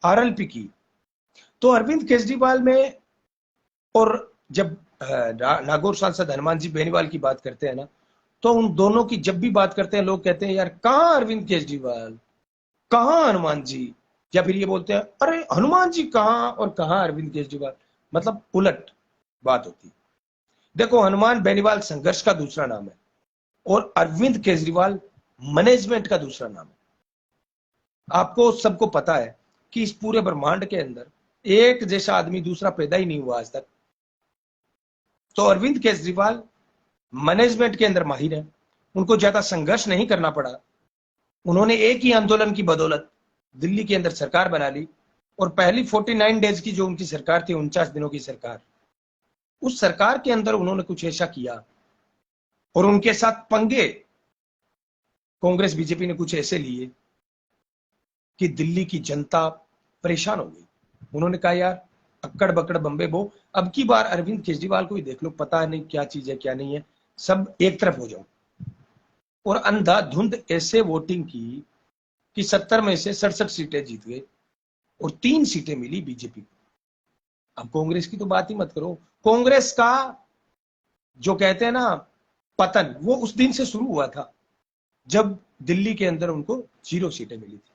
आरएलपी की। तो अरविंद केजरीवाल में, और जब नागौर सांसद हनुमान जी बेनीवाल की बात करते हैं ना, तो उन दोनों की जब भी बात करते हैं लोग कहते हैं यार कहां अरविंद केजरीवाल, कहां हनुमान जी, या फिर ये बोलते हैं अरे हनुमान जी कहां और कहां अरविंद केजरीवाल। मतलब उलट बात होती है। देखो, हनुमान बेनीवाल संघर्ष का दूसरा नाम है और अरविंद केजरीवाल मैनेजमेंट का दूसरा नाम है। आपको सबको पता है कि इस पूरे ब्रह्मांड के अंदर एक जैसा आदमी दूसरा पैदा ही नहीं हुआ आज तक। तो अरविंद केजरीवाल मैनेजमेंट के अंदर माहिर है, उनको ज्यादा संघर्ष नहीं करना पड़ा। उन्होंने एक ही आंदोलन की बदौलत दिल्ली के अंदर सरकार बना ली, और पहली 49 डेज की जो उनकी सरकार थी, 49 दिनों की सरकार, उस सरकार के अंदर उन्होंने कुछ ऐसा किया और उनके साथ पंगे कांग्रेस बीजेपी ने कुछ ऐसे लिए कि दिल्ली की जनता परेशान हो गई। उन्होंने कहा यार अक्कड़ बकड़ बम्बे बो, अब की बार अरविंद केजरीवाल को ही देख लो, पता नहीं क्या चीज है क्या नहीं है, सब एक तरफ हो जाओ। और अंधाधुंध ऐसे वोटिंग की कि 70 में से 67 सीटें जीत गए और 3 सीटें मिली बीजेपी को। अब कांग्रेस की तो बात ही मत करो। कांग्रेस का जो कहते हैं ना पतन, वो उस दिन से शुरू हुआ था जब दिल्ली के अंदर उनको 0 सीटें मिली थी।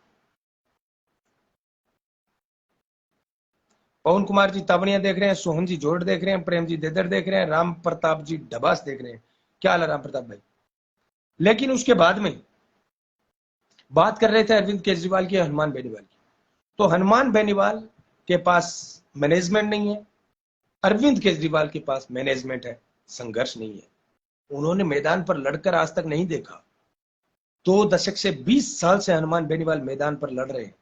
पवन कुमार जी तावड़िया देख रहे हैं, सोहन जी जोड़ देख रहे हैं, प्रेम जी देदर देख रहे हैं, राम प्रताप जी डबास देख रहे हैं। क्या हाल है राम प्रताप भाई? लेकिन उसके बाद में बात कर रहे थे अरविंद केजरीवाल की, हनुमान बेनीवाल की। तो हनुमान बेनीवाल के पास मैनेजमेंट नहीं है, अरविंद केजरीवाल के पास मैनेजमेंट है, संघर्ष नहीं है। उन्होंने मैदान पर लड़कर आज तक नहीं देखा। 2 दशक से 20 साल से हनुमान बेनीवाल मैदान पर लड़ रहे हैं।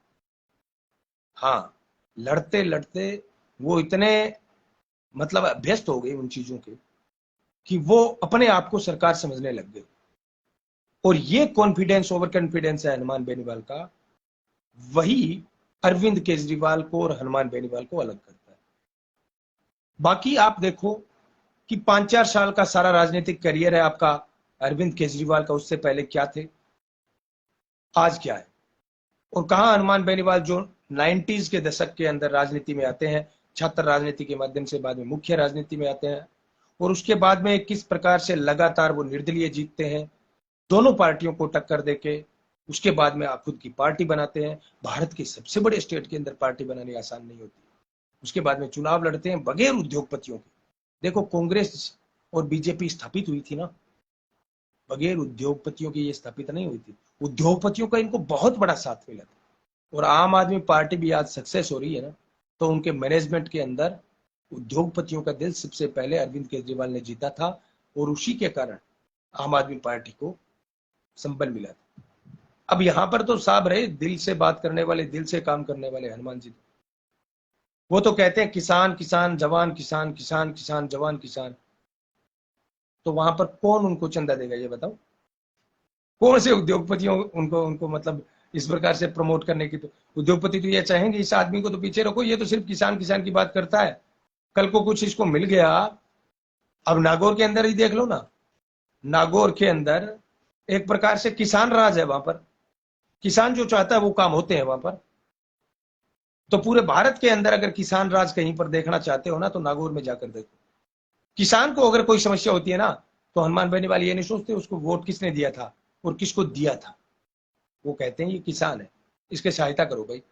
हाँ, लड़ते लड़ते वो इतने मतलब अभ्यस्त हो गए उन चीजों के कि वो अपने आप को सरकार समझने लग गए। और ये कॉन्फिडेंस, ओवर कॉन्फिडेंस है हनुमान बेनीवाल का, वही अरविंद केजरीवाल को और हनुमान बेनीवाल को अलग करता है। बाकी आप देखो कि 5-4 साल का सारा राजनीतिक करियर है आपका अरविंद केजरीवाल का, उससे पहले क्या थे, आज क्या है। और कहां हनुमान बेनीवाल जो 90s के दशक के अंदर राजनीति में आते हैं, छात्र राजनीति के माध्यम से बाद में मुख्य राजनीति में आते हैं, और उसके बाद में किस प्रकार से लगातार वो निर्दलीय जीतते हैं, दोनों पार्टियों को टक्कर देके उसके बाद में आप खुद की पार्टी बनाते हैं। भारत के सबसे बड़े स्टेट के अंदर पार्टी बनानी आसान नहीं होती। उसके बाद में चुनाव लड़ते हैं बगैर उद्योगपतियों के। देखो, कांग्रेस और बीजेपी स्थापित हुई थी ना, बगैर उद्योगपतियों की ये स्थापित नहीं हुई थी। उद्योगपतियों का इनको बहुत बड़ा साथ मिला था। और आम आदमी पार्टी भी आज सक्सेस हो रही है ना, तो उनके मैनेजमेंट के अंदर उद्योगपतियों का दिल सबसे पहले अरविंद केजरीवाल ने जीता था, और उसी के कारण आम आदमी पार्टी को संबल मिला था। अब यहां पर तो साहब रहे दिल से बात करने वाले, दिल से काम करने वाले हनुमान जी। वो तो कहते हैं किसान किसान जवान किसान, किसान किसान जवान किसान। तो वहां पर कौन उनको चंदा देगा ये बताओ? कौन से उद्योगपतियों उनको उनको मतलब इस प्रकार से प्रमोट करने की? तो उद्योगपति तो ये चाहेंगे इस आदमी को तो पीछे रखो, ये तो सिर्फ किसान किसान की बात करता है, कल को कुछ इसको मिल गया। अब नागौर के अंदर ही देख लो ना, नागौर के अंदर एक प्रकार से किसान राज है। वहां पर किसान जो चाहता है वो काम होते हैं वहां पर। तो पूरे भारत के अंदर अगर किसान राज कहीं पर देखना चाहते हो ना, तो नागौर में जाकर देखो। किसान को अगर कोई समस्या होती है ना, तो हनुमान बेनीवाल ये नहीं सोचते उसको वोट किसने दिया था और किसको दिया था। वो कहते हैं ये किसान है, इसके सहायता करो भाई।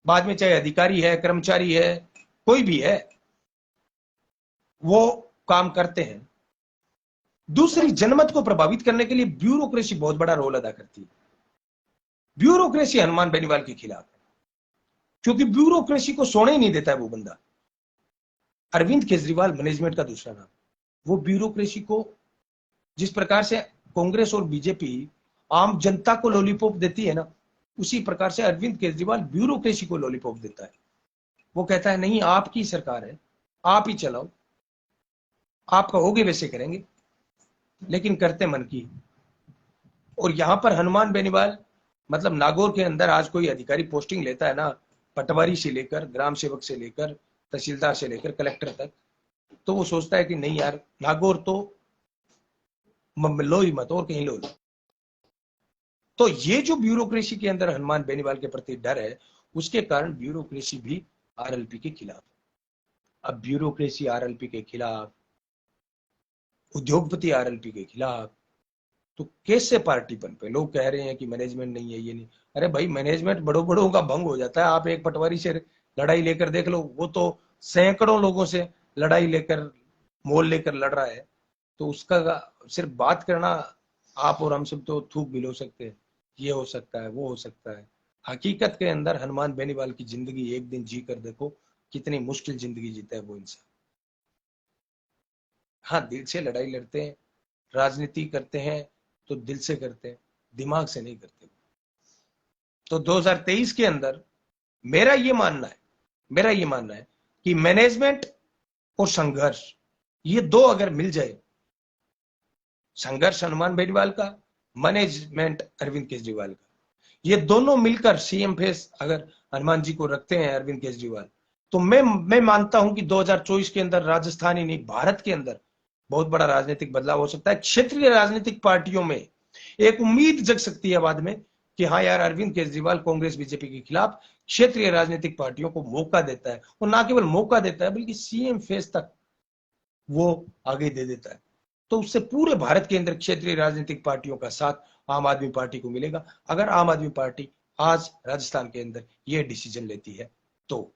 बाद में चाहे अधिकारी है, कर्मचारी है, कोई भी है, वो काम करते हैं। दूसरी, जनमत को प्रभावित करने के लिए ब्यूरोक्रेसी बहुत बड़ा रोल अदा करती है। ब्यूरोक्रेसी हनुमान बेनीवाल के खिलाफ है, क्योंकि ब्यूरोक्रेसी को सोने ही नहीं देता है वो बंदा। अरविंद केजरीवाल मैनेजमेंट का दूसरा नाम। वो ब्यूरोक्रेसी को, जिस प्रकार से कांग्रेस और बीजेपी आम जनता को लॉलीपॉप देती है ना, उसी प्रकार से अरविंद केजरीवाल ब्यूरोक्रेसी को लॉलीपॉप देता है। वो कहता है नहीं, आपकी सरकार है, आप ही चलाओ, आप कहोगे वैसे करेंगे, लेकिन करते मन की। और यहां पर हनुमान बेनीवाल मतलब नागौर के अंदर आज कोई अधिकारी पोस्टिंग लेता है ना, पटवारी से लेकर ग्राम सेवक से लेकर तहसीलदार से लेकर कलेक्टर तक, तो वो सोचता है कि नहीं यार नागौर तो लो ही मत और कहीं लो। तो ये जो ब्यूरोक्रेसी के अंदर हनुमान बेनीवाल के प्रति डर है, उसके कारण ब्यूरोक्रेसी भी आरएलपी के खिलाफ। अब ब्यूरोक्रेसी आरएलपी के खिलाफ, उद्योगपति आरएलपी के खिलाफ, तो कैसे पार्टी बन पे? लोग कह रहे हैं कि मैनेजमेंट नहीं है, ये नहीं। अरे भाई मैनेजमेंट बड़ों बड़ों का भंग हो जाता है। आप एक पटवारी से लड़ाई लेकर देख लो, वो तो सैकड़ों लोगों से लड़ाई लेकर मोल लेकर लड़ रहा है। तो उसका सिर्फ बात करना, आप और हम सब तो थूक भी लो सकते हैं, ये हो सकता है वो हो सकता है। हकीकत के अंदर हनुमान बेनीवाल की जिंदगी एक दिन जी कर देखो, कितनी मुश्किल जिंदगी जीता है वो इंसान। हाँ, दिल से लड़ाई लड़ते हैं, राजनीति करते हैं तो दिल से करते हैं, दिमाग से नहीं करते। तो 2023 के अंदर मेरा ये मानना है कि मैनेजमेंट और संघर्ष, ये दो अगर मिल जाए, संघर्ष हनुमान बेनीवाल का, मैनेजमेंट अरविंद केजरीवाल का, ये दोनों मिलकर सीएम फेस अगर हनुमान जी को रखते हैं अरविंद केजरीवाल, तो मैं मानता हूं कि 2024 के अंदर राजस्थान ही नहीं भारत के अंदर बहुत बड़ा राजनीतिक बदलाव हो सकता है। क्षेत्रीय राजनीतिक पार्टियों में एक उम्मीद जग सकती है बाद में कि हाँ यार अरविंद केजरीवाल कांग्रेस बीजेपी के खिलाफ क्षेत्रीय राजनीतिक पार्टियों को मौका देता है, और ना केवल मौका देता है बल्कि सीएम फेस तक वो आगे दे देता है। तो उससे पूरे भारत के अंदर क्षेत्रीय राजनीतिक पार्टियों का साथ आम आदमी पार्टी को मिलेगा, अगर आम आदमी पार्टी आज राजस्थान के अंदर यह डिसीजन लेती है। तो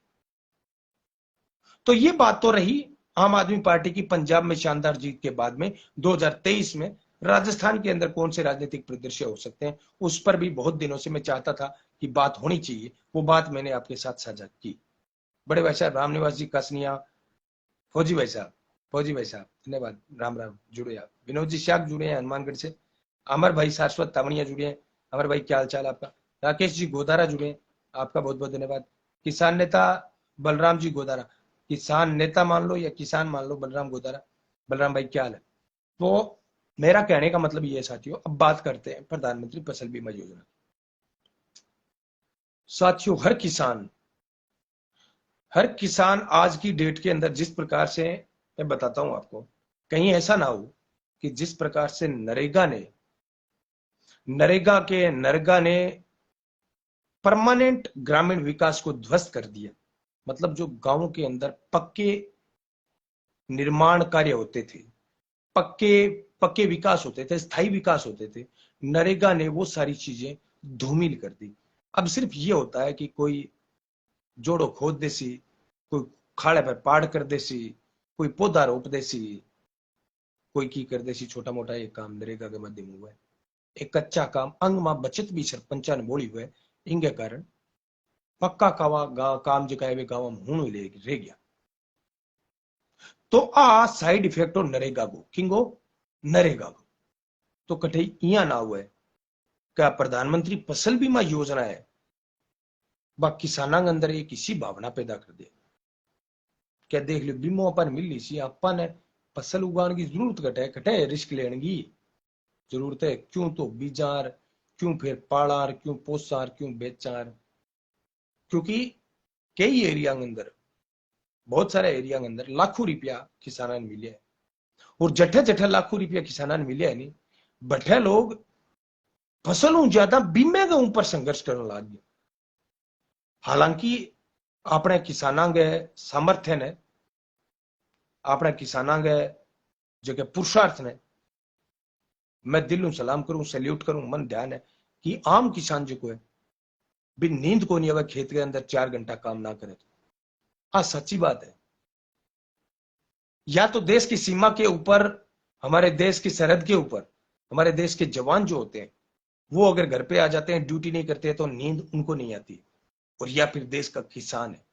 ये बात तो रही आम आदमी पार्टी की पंजाब में शानदार जीत के बाद में 2023 में राजस्थान के अंदर कौन से राजनीतिक परिदृश्य हो सकते हैं, उस पर भी बहुत दिनों से मैं चाहता था कि बात होनी चाहिए। वो बात मैंने आपके साथ साझा की। बड़े भाई साहब रामनिवास जी कसनिया, फौजी भाई साहब धन्यवाद, राम राम, जुड़े आप। विनोद जी श्याक जुड़े हैं हनुमानगढ़ से। अमर भाई शाश्वत तावड़िया जुड़े हैं। अमर भाई क्या हाल चाल आपका? राकेश जी गोदारा जुड़े हैं, आपका बहुत बहुत धन्यवाद। किसान नेता बलराम जी गोदारा, किसान नेता मान लो या किसान मान लो, बलराम गोदारा, बलराम भाई क्या हाल है? तो मेरा कहने का मतलब ये है साथियों, अब बात करते हैं प्रधानमंत्री फसल बीमा योजना। साथियों हर किसान आज की डेट के अंदर जिस प्रकार से, मैं बताता हूं आपको, कहीं ऐसा ना हो कि जिस प्रकार से नरेगा ने परमानेंट ग्रामीण विकास को ध्वस्त कर दिया। मतलब जो गांवों के अंदर पक्के निर्माण कार्य होते थे, पक्के पक्के विकास होते थे, स्थायी विकास होते थे, नरेगा ने वो सारी चीजें धूमिल कर दी। अब सिर्फ ये होता है कि कोई जोड़ो खोद देसी, कोई खाड़े पर पाड़ कर देसी, कोई पौधा रोप देसी, कोई की कर देसी, छोटा मोटा एक काम नरेगा के माध्यम हुआ है। एक कच्चा काम अंग मां बचत भी सरपंचा ने बोली हुए इंगे कारण पक्का काम जो वे गांव में हूं रह गया। तो आ साइड इफेक्ट हो नरेगा को, किंगो नरेगा को। तो कठे इया ना हुआ है क्या प्रधानमंत्री फसल बीमा योजना है बा किसाना के अंदर एक इसी भावना पैदा कर दे, क्या देख लो बीमो अपन मिल ली सी, अपन ने फसल उगाने की जरूरत कटे कटे रिस्क लेने की जरूरत है, क्यों तो बीजार, क्यों फिर पाड़ार, क्यों पोसार, क्यों बेचार। क्योंकि कई एरिया के अंदर, बहुत सारे एरिया के अंदर लाखों रुपया किसाना ने मिले, और जठे जठे लाखों रुपया किसाना ने मिले नहीं, बठे लोग फसलों ज्यादा बीमे के ऊपर संघर्ष करने लग गए। हालांकि अपने किसाना के सामर्थ्य ने, अपने किसाना के जो पुरुषार्थ ने मैं दिलों सलाम करूं, सैल्यूट करूं, मन ध्यान है कि आम किसान जो को है भी नींद को नहीं, अगर खेत के अंदर 4 घंटा काम ना करे तो। हाँ सच्ची बात है। या तो देश की सीमा के ऊपर, हमारे देश की सरहद के ऊपर हमारे देश के जवान जो होते हैं, वो अगर घर पे आ जाते हैं, ड्यूटी नहीं करते हैं, तो नींद उनको नहीं आती। और या फिर देश का किसान है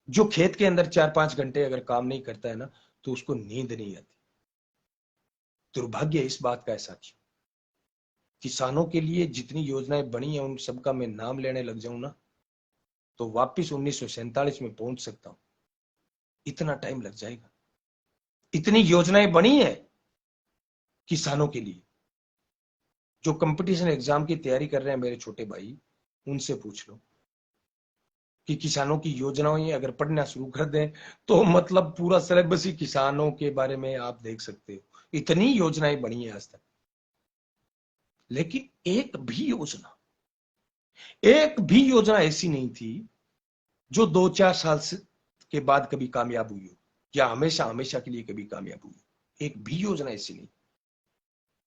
जो खेत के अंदर 4-5 घंटे अगर काम नहीं करता है ना, तो उसको नींद नहीं आती। दुर्भाग्य इस बात का है साथियों, किसानों के लिए जितनी योजनाएं बनी है उन सबका मैं नाम लेने लग जाऊं ना, तो वापिस 1947 में पहुंच सकता हूं। इतना टाइम लग जाएगा। इतनी योजनाएं बनी है किसानों के लिए, जो कंपटीशन एग्जाम की तैयारी कर रहे हैं मेरे छोटे भाई, उनसे पूछ लो कि किसानों की योजनाएं अगर पढ़ना शुरू कर दें तो मतलब पूरा सिलेबस ही किसानों के बारे में आप देख सकते हो। इतनी योजनाएं बनी है आज तक, लेकिन एक भी योजना ऐसी नहीं थी जो 2-4 साल के बाद कभी कामयाब हुई हो, या हमेशा हमेशा के लिए कभी कामयाब हुई हो। एक भी योजना ऐसी नहीं।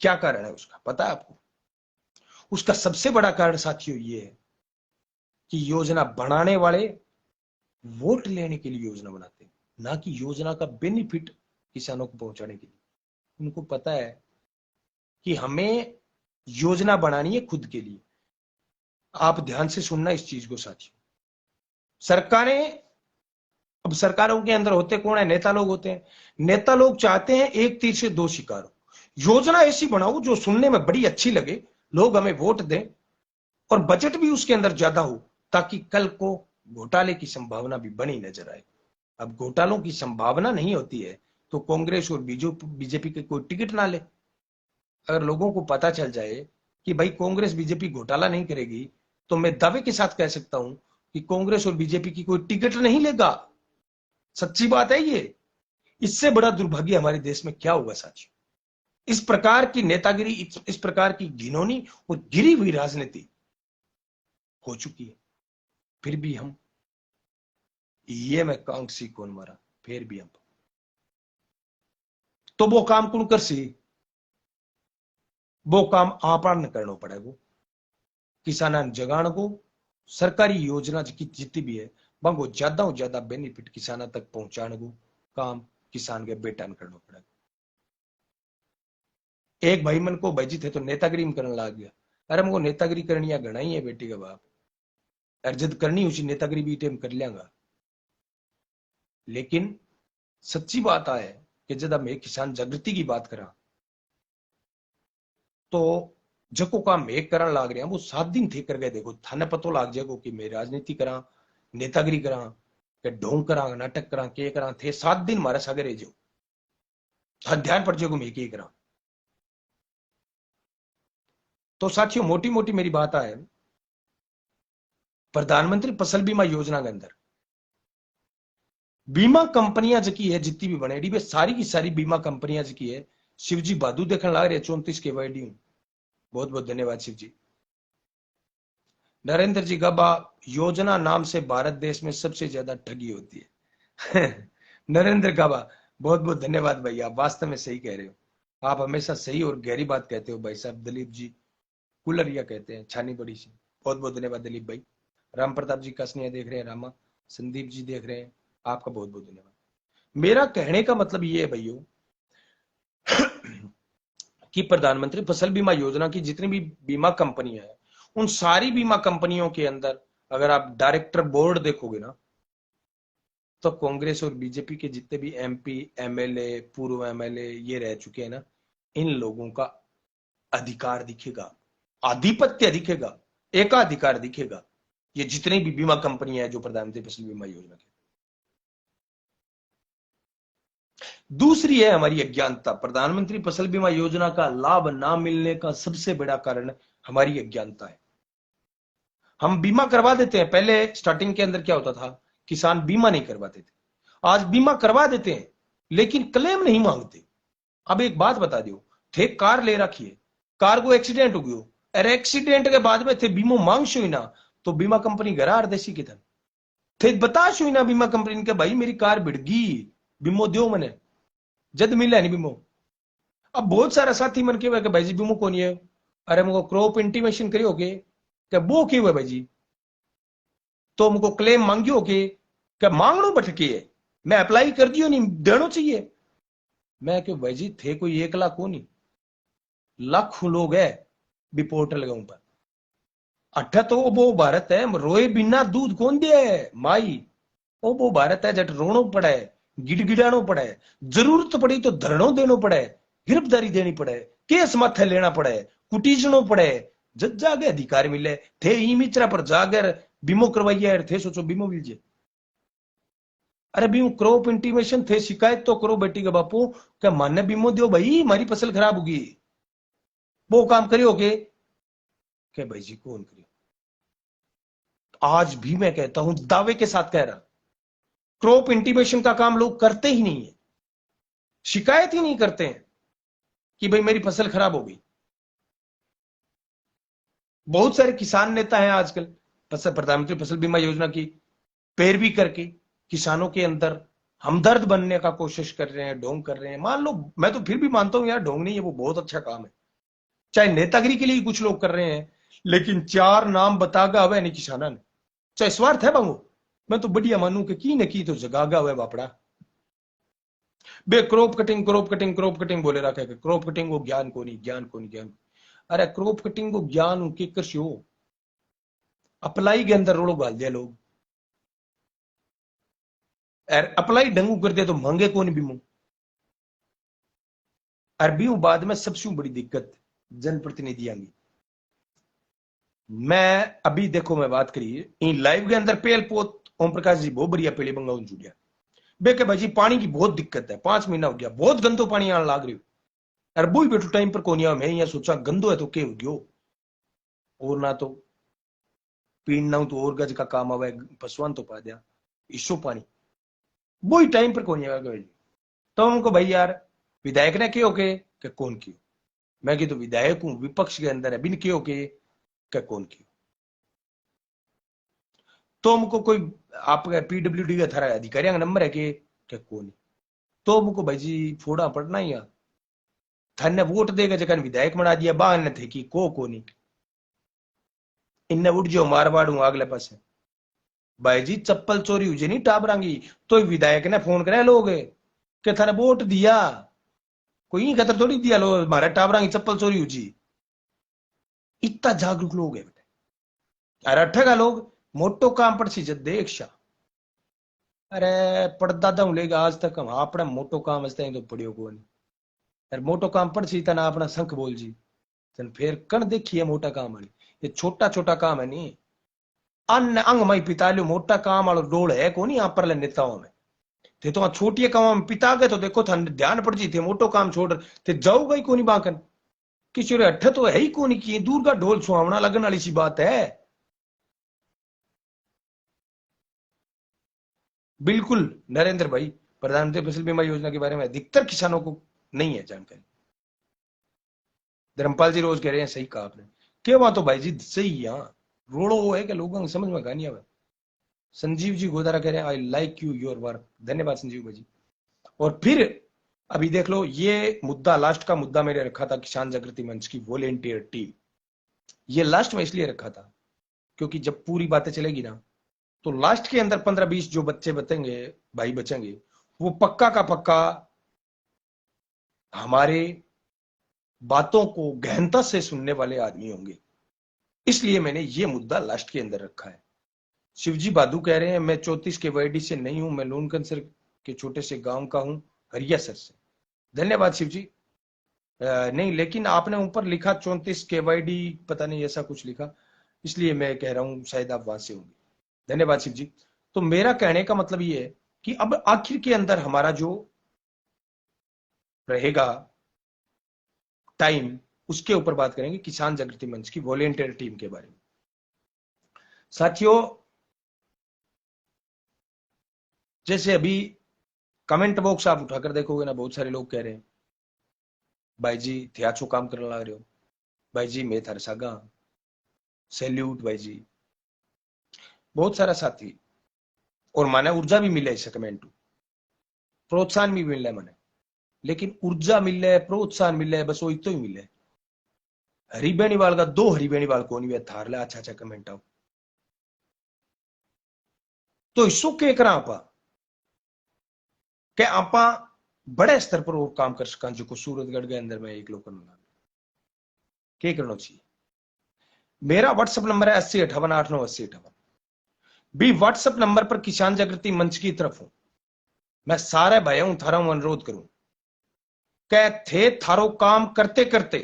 क्या कारण है उसका, पता है आपको? उसका सबसे बड़ा कारण साथियों ये है कि योजना बनाने वाले वोट लेने के लिए योजना बनाते हैं, ना कि योजना का बेनिफिट किसानों को पहुंचाने के लिए। उनको पता है कि हमें योजना बनानी है खुद के लिए। आप ध्यान से सुनना इस चीज को साथियों। सरकारें, अब सरकारों के अंदर होते कौन है? नेता लोग होते हैं। नेता लोग चाहते हैं एक तीर से दो शिकार हो। योजना ऐसी बनाओ जो सुनने में बड़ी अच्छी लगे, लोग हमें वोट दें, और बजट भी उसके अंदर ज्यादा हो, ताकि कल को घोटाले की संभावना भी बनी नजर आए। अब घोटालों की संभावना नहीं होती है तो कांग्रेस और बीजेपी के कोई टिकट ना ले। अगर लोगों को पता चल जाए कि भाई कांग्रेस बीजेपी घोटाला नहीं करेगी, तो मैं दावे के साथ कह सकता हूं कि कांग्रेस और बीजेपी की कोई टिकट नहीं लेगा। सच्ची बात है ये। इससे बड़ा दुर्भाग्य हमारे देश में क्या होगा साथियों? इस प्रकार की नेतागिरी, इस प्रकार की घिनौनी और गिरी हुई राजनीति हो चुकी है। फिर भी हम, ये मैं कांग्रेसी कौन मारा, फिर भी हम तो वो काम कौन कर सी, वो काम आपन करना पड़ेगा। किसाना जगाण को सरकारी योजना की जितनी भी है वो ज्यादा बेनिफिट किसाना तक पहुंचाने को काम किसान के बेटा करना पड़ेगा। एक भाई मन को भाई जी थे तो नेतागिरी में करने लग गया। अरे हमको नेतागिरी करनी है घना ही है बेटी का बाप, अर्जद करनी उसी नेतागिरी भी टेम कर लियागा। लेकिन सच्ची बात है कि जब मैं किसान जागृति की बात करा तो जको काम एक करन लाग रहे हैं वो 7 दिन थे कर गए। देखो थाने पतो लाग जाएगो कि मैं राजनीति करा, नेतागिरी करा, के ढोंग करा, नाटक करा, के करा, थे 7 दिन मारे सागरे जो ध्यान पड़ जाएगो मैं के करा। तो साथियों मोटी मोटी मेरी बात है, प्रधानमंत्री फसल बीमा योजना के अंदर बीमा कंपनियां जकी है जितनी भी बनेडी वे सारी की सारी बीमा कंपनियां जकी है शिवजी बादू देखने लग रहे 34 के वाईडी। बहुत बहुत धन्यवाद शिव जी। नरेंद्र जी गबा, योजना नाम से भारत देश में सबसे ज्यादा ठगी होती है। नरेंद्र गबा बहुत बहुत धन्यवाद भाई, आप वास्तव में सही कह रहे हो। आप हमेशा सही और गहरी बात कहते हो भाई साहब। दिलीप जी कुलरिया कहते हैं, छानी बड़ी सी, बहुत बहुत धन्यवाद दिलीप भाई। राम प्रताप जी कसनिया देख रहे हैं, रामा संदीप जी देख रहे हैं, आपका बहुत बहुत धन्यवाद। मेरा कहने का मतलब ये है भाइयों कि प्रधानमंत्री फसल बीमा योजना की जितनी भी बीमा कंपनियां हैं, उन सारी बीमा कंपनियों के अंदर अगर आप डायरेक्टर बोर्ड देखोगे ना, तो कांग्रेस और बीजेपी के जितने भी एमपी, एमएलए, पूर्व एमएलए ये रह चुके हैं ना, इन लोगों का अधिकार दिखेगा, आधिपत्य दिखेगा, एकाधिकार दिखेगा। ये जितनी भी बीमा कंपनियां हैं जो प्रधानमंत्री फसल बीमा योजना की। दूसरी है हमारी अज्ञानता। प्रधानमंत्री फसल बीमा योजना का लाभ ना मिलने का सबसे बड़ा कारण हमारी अज्ञानता है। हम बीमा करवा देते हैं, पहले स्टार्टिंग के अंदर क्या होता था, किसान बीमा नहीं करवाते थे। आज बीमा करवा देते हैं लेकिन क्लेम नहीं मांगते। अब एक बात बता दो, थे कार ले रखी है, कार को एक्सीडेंट हो गयो, अरे एक्सीडेंट के बाद में थे बीमो मांग शुई ना, तो बीमा कंपनी घर आरदेसी की था थे बता शुई ना बीमा कंपनी के भाई मेरी कार भिड़गी, बीमो दो मने, जद मिला नहीं बीमो। अब बहुत सारा साथी मन के भाई जी बीमो कौन है, अरे मुझको क्रॉप इंटीमेशन करियो के वो क्यों है भाई जी, तो मुझको क्लेम मांगियो के मांगनो भटके है, मैं अप्लाई कर दियो नहीं देना चाहिए। मैं क्यों भाई जी थे कोई 1 लाख को नहीं, लाखों लोग है भी पोर्टल लगाऊं पर अट्ठा तो वो भारत है, रोए बिना दूध कौन दे माई, वो भारत है जट रोनो पड़ा है, गिड़गिड़ानो पड़ा है, जरूरत पड़ी तो धरणों देनो पड़ा है, गिरफ्तारी देनी पड़ा है, केस माथे लेना पड़ा है, कुटीजनो पड़ा है, जज जागे अधिकार मिले थे ई मित्रा पर जागर बीमो करवाइया थे, सोचो बीमो मिल जाए। अरे बीमो क्रॉप इंटीमेशन थे, शिकायत तो करो बेटी का बापू क्या मान्य बीमो दो भाई, हमारी फसल खराब होगी। वो काम करियो के भाई जी कौन करियो। आज भी मैं कहता हूं, दावे के साथ कह रहा, क्रॉप इंटीमेशन का काम लोग करते ही नहीं है, शिकायत ही नहीं करते हैं कि भाई मेरी फसल खराब हो गई। बहुत सारे किसान नेता हैं आजकल प्रधानमंत्री फसल बीमा योजना की पैरवी करके किसानों के अंदर हमदर्द बनने का कोशिश कर रहे हैं, ढोंग कर रहे हैं। मान लो, मैं तो फिर भी मानता हूं यार ढोंग नहीं है, वो बहुत अच्छा काम है, चाहे नेतागिरी के लिए कुछ लोग कर रहे हैं, लेकिन चार नाम बतागा हुआ नहीं किसाना ने, चाहे स्वार्थ है बाबू, मैं तो बढ़िया मानू कि न की तो जगागा हुआ बापड़ा। बे crop cutting crop cutting crop cutting बोले रखा है, क्रॉप कटिंग को ज्ञान को नहीं, ज्ञान को नहीं, ज्ञान। अरे क्रॉप कटिंग को ज्ञान उनके कृषि हो, अप्लाई के अंदर रोड़ो गाल दिया लोग, अप्लाई ढंगू कर दिया तो महंगे कौन भी मुंह। अरबी बाद में सबसे बड़ी दिक्कत जनप्रतिनिधि आएंगी। मैं अभी देखो, मैं बात करी इन लाइव के अंदर पेल पोत ओम प्रकाश जी बहुत बढ़िया पेड़ी बंगा जुड़िया बेके भाई पानी की बहुत दिक्कत है, 5 महीना हो गया, बहुत गंदो पानी आने लाग रही। अरे वो ही बैठो टाइम पर कोनी, मैं यहाँ सोचा गंदो है तो के हो गयो, और ना तो पीना तो और गज का काम आवे, पशुआन तो पा दिया इसो पानी, वो ही टाइम पर कोनी आवेगा भाई। तो हमको भाई यार विधायक ने क्यों के कौन क्यों, मैं की तो विधायक हूं, विपक्ष के अंदर है, बिन क्यों के कौन क्यों। तो हमको कोई आपका पीडब्ल्यूडी का थारा अधिकारी का नंबर है कि कौन, तो हमको भाई जी फोड़ा पड़ना ही, थाने वोट देगा जगह विधायक बना दिया, बाहर थे कि कोनी इन्ने उठ जो मारवाड़ हूं अगले पास भाई जी चप्पल चोरी हुई नहीं टाबरांगी, तो विधायक ने फोन करे लोग के थाने वोट दिया, कोई खतर थोड़ी दिया लो हमारे टाबरांगी चप्पल चोरी हुई। इतना जागरूक लोग है बेटे। अरे अठेगा लोग मोटो काम पर सी देख, अरे पड़दादा लेगा आज तक हम अपना मोटो काम हंसते तो पड़ियो को नहीं, अरे मोटो काम पड़ सी तना अपना शंख बोल जी तन फिर कण देखिए मोटा काम वाली, ये छोटा छोटा काम है नहीं, अन्न अंग मई पिता लो मोटा काम वालो डोल है को नहीं आप पर नेताओं में थे, तो छोटी काम में पिता गए तो देखो था ध्यान पड़ जी थे, मोटो काम छोड़ थे जाऊगा ही कोनी बाकन, किसी अठ तो है ही कोनी की दूर का ढोल सुहावना लगन वाली सी बात है। बिल्कुल नरेंद्र भाई, प्रधानमंत्री फसल बीमा योजना के बारे में अधिकतर किसानों को नहीं है जानकारी। धर्मपाल जी रोज कह रहे हैं, सही कहा आपने, केवा तो भाई जी सही यहाँ रोड़ो है कि लोगों को समझ में गानी आवे। संजीव जी गोदारा कह रहे हैं I like you your work, धन्यवाद संजीव भाई जी। और फिर अभी देख लो, ये मुद्दा लास्ट का मुद्दा मैंने रखा था किसान जागृति मंच की वॉलेंटियर टीम, ये लास्ट में इसलिए रखा था क्योंकि जब पूरी बातें चलेगी ना तो लास्ट के अंदर 15-20 जो बच्चे बचेंगे, भाई बचेंगे, वो पक्का का पक्का हमारे बातों को गहनता से सुनने वाले आदमी होंगे, इसलिए मैंने ये मुद्दा लास्ट के अंदर रखा है। शिवजी बादू कह रहे हैं मैं 34 के वाईडी से नहीं हूं, मैं लोनकंसर के छोटे से गांव का हूं, हरियासर से। धन्यवाद शिवजी। नहीं, लेकिन आपने ऊपर लिखा 34 के वाईडी, पता नहीं ऐसा कुछ लिखा, इसलिए मैं कह रहा हूं शायद आप वहां से होंगे। धन्यवाद शिव जी। तो मेरा कहने का मतलब ये है कि अब आखिर के अंदर हमारा जो रहेगा टाइम, उसके ऊपर बात करेंगे किसान जागृति मंच की वॉलेंटियर टीम के बारे में। साथियों, जैसे अभी कमेंट बॉक्स आप उठाकर देखोगे ना, बहुत सारे लोग कह रहे हैं भाई जी थे अच्छो काम करने लग रहे हो, भाई जी मैं थारे सागा, सैल्यूट भाई जी। बहुत सारा साथी, और माने ऊर्जा भी मिले इस कमेंट, प्रोत्साहन भी मिल रहा है माने, लेकिन ऊर्जा मिल रहा है, प्रोत्साहन मिल रहा है, बस वो तो ही मिले। हरी बेनीवाल का 2 हरी बेनीवाल को नहीं थार ले अच्छा अच्छा कमेंट आओ, तो इसो के करा आपा बड़े स्तर पर वो काम कर सका जो सूरतगढ़ के अंदर में एक लोग करना क्या करना चाहिए। मेरा व्हाट्सएप नंबर है 8058898058 भी व्हाट्सएप नंबर पर किसान जागृति मंच की तरफ हूं, मैं सारे भाइयों थारा अनुरोध करूं क्या थे थारो काम करते करते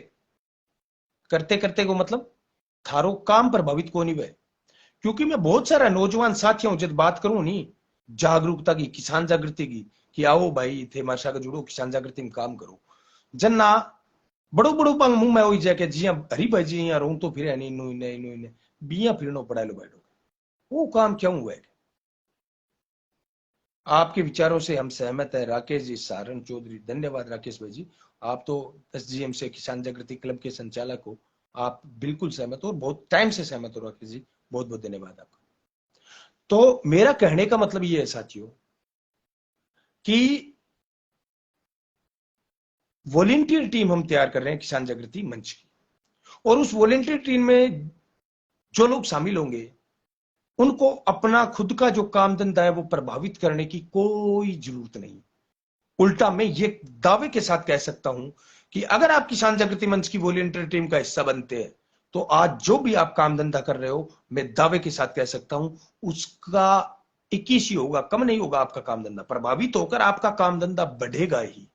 करते करते को मतलब थारो काम प्रभावित को नहीं हुए, क्योंकि मैं बहुत सारा नौजवान साथियों जब बात करूं नहीं जागरूकता की, किसान जागृति की, कि आओ भाई थे हमारे साथ जुड़ो, किसान जागृति में काम करो, जन्ना बड़ो बड़ो पंग मुंह में हो जाके जिया हरी भाई जी यहाँ रहूं तो फिर नहीं इनू इन्हें बिया फिरनो पड़ा लो बैठो वो काम क्यों हुआ है। आपके विचारों से हम सहमत है राकेश जी सारण चौधरी। धन्यवाद राकेश भाई जी। आप तो एसजीएम से किसान जागृति क्लब के संचालक हो। आप बिल्कुल सहमत हो और बहुत टाइम से सहमत हो राकेश जी। बहुत बहुत धन्यवाद आपका। तो मेरा कहने का मतलब ये है साथियों कि वॉलेंटियर टीम हम तैयार कर रहे हैं किसान जागृति मंच की। और उस वॉलेंटियर टीम में जो लोग शामिल होंगे उनको अपना खुद का जो काम धंधा है वो प्रभावित करने की कोई जरूरत नहीं। उल्टा मैं ये दावे के साथ कह सकता हूं कि अगर आप किसान जागृति मंच की वॉलेंटियर टीम का हिस्सा बनते हैं तो आज जो भी आप काम धंधा कर रहे हो मैं दावे के साथ कह सकता हूं उसका 21 ही होगा, कम नहीं होगा। आपका काम धंधा प्रभावित होकर आपका काम धंधा बढ़ेगा ही,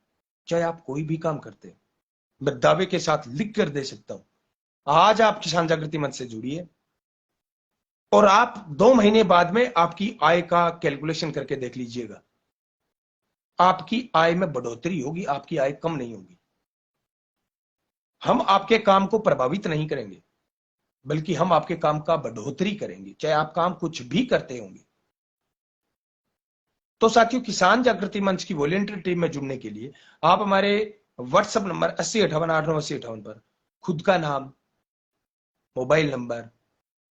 चाहे आप कोई भी काम करते हैं। मैं दावे के साथ लिख कर दे सकता हूं। आज आप किसान जागृति मंच से जुड़िए और आप 2 महीने बाद में आपकी आय का कैलकुलेशन करके देख लीजिएगा। आपकी आय में बढ़ोतरी होगी, आपकी आय कम नहीं होगी। हम आपके काम को प्रभावित नहीं करेंगे बल्कि हम आपके काम का बढ़ोतरी करेंगे, चाहे आप काम कुछ भी करते होंगे। तो साथियों, किसान जागृति मंच की वॉलेंटियर टीम में जुड़ने के लिए आप हमारे व्हाट्सएप नंबर 8058898058 पर खुद का नाम, मोबाइल नंबर